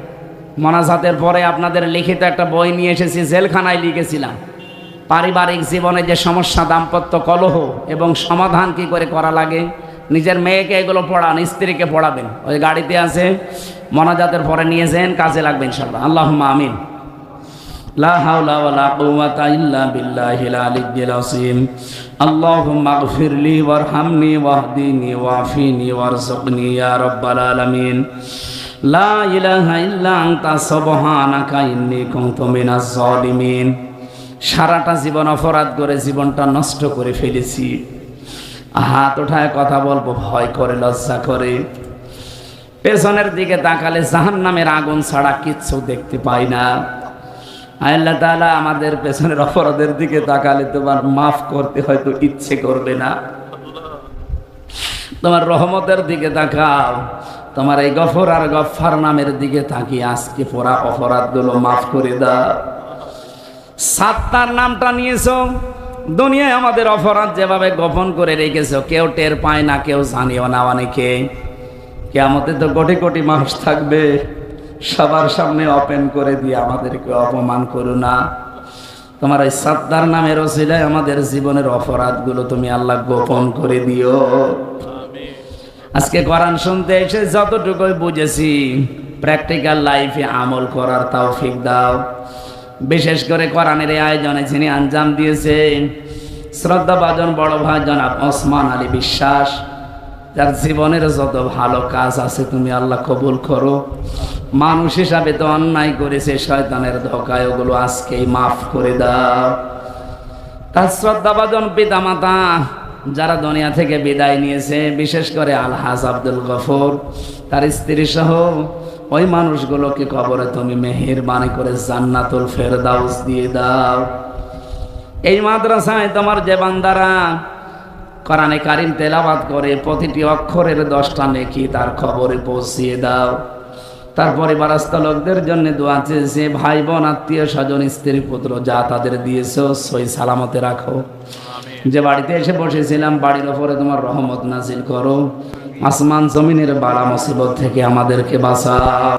মোনাজাতের পরে আপনাদের লিখিত একটা বই নিয়ে এসেছি, জেলখানায় লিখেছিলাম পারিবারিক জীবনে যে সমস্যা, দাম্পত্য কলহ এবং সমাধান কি করে করা লাগে। নিজের মেয়েকে এগুলো পড়ান, স্ত্রীকে পড়াবেন, ওই গাড়িতে আছে। মোনাজাতের পরে নিয়ে যান, কাজে লাগবে ইনশাআল্লাহ। আল্লাহুম্মা আমিন। লা হাওলা ওয়ালা কুওয়াতা ইল্লা বিল্লাহিল আলিয়্যিল আযীম। আল্লাহুম্মা আগফিরলি ওয়ারহামনি ওয়াহদিনি ওয়াফিনি ওয়ারযুকনি ইয়া রাব্বাল আলামিন। লা ইলাহা ইল্লা আনতা সুবহানাকা ইন্নী কুনতু মিনাজ জালিমিন। সারাটা জীবন অপরাধ করে জীবনটা নষ্ট করে ফেলেছি। হাত ওঠায় কথা বলবো ভয় করে, লজ্জা করে। পেছনের দিকে তাকালে জাহান্নামের আগুন ছাড়া কিচ্ছু দেখতে পাই না। আল্লাহ তাআলা আমাদের পেছনের অপরাধের দিকে তাকালে তোমার মাফ করতে হয়তো ইচ্ছে করবে না। তোমার রহমতের দিকে তাকাও, তোমার এই গফর আর গফফার নামের দিকে তাকিয়ে আজকে পুরা অপরাধগুলো মাফ করে দাও। সাত্তার নামটা নিয়েছো, দুনিয়ায় আমাদের অপরাধ যেভাবে গোপন করে রেখেছো, কেউ টের পায় না, কেউ জানিও না। অনেকে কিয়ামতে তো কোটি কোটি মানুষ থাকবে, সবার সামনে ওপেন করে দিয়ে আমাদেরকে অপমান করো না। তোমার এই সাত্তার নামের ওসিলায় আমাদের জীবনের অপরাধগুলো তুমি আল্লাহ গোপন করে দিও। আজকে কোরআন শুনতে এসে যতটুকুই বুঝেছি, প্র্যাকটিক্যাল লাইফে আমল করার তৌফিক দাও। বিশেষ করে কোরআনের এই আয়োজনে যিনি আঞ্জাম দিয়েছেন, শ্রদ্ধাভাজন বড় ভাই জনাব ওসমান আলী বিশ্বাস, যার জীবনের যত ভালো কাজ আছে তুমি আল্লাহ কবুল করো। মানুষ হিসাবে তো অন্যায় করেছে, শয়তানের ধোকায়, ওগুলো আজকেই মাফ করে দাও। তার শ্রদ্ধাভাজন পিতা মাতা যারা দুনিয়া থেকে বিদায় নিয়েছে, বিশেষ করে আলহাজ আব্দুল গফর, তার স্ত্রী সহ ওই মানুষগুলোকে কবরে তুমি মেহেরবানি করে জান্নাতুল ফেরদাউস দিয়ে দাও। এই মাদ্রাসায় তোমার যে বান্দারা কোরআনে কারিম তেলাওয়াত করে, প্রতিটি অক্ষরের 10টা নেকি তার খবরে পৌঁছিয়ে দাও। তার পরিবারস্থ লোকদের জন্য দোয়া চেয়েছে, ভাই বোন আত্মীয় স্বজন স্ত্রী পুত্র যা তাদের দিয়েছো সই সালামতে রাখো। যে বাড়িতে এসে বসেছিলাম, বাড়ির ওপরে তোমার রহমত নাজিল করো। আসমান জমিনের বালা মুসিবত থেকে আমাদেরকে বাঁচাও।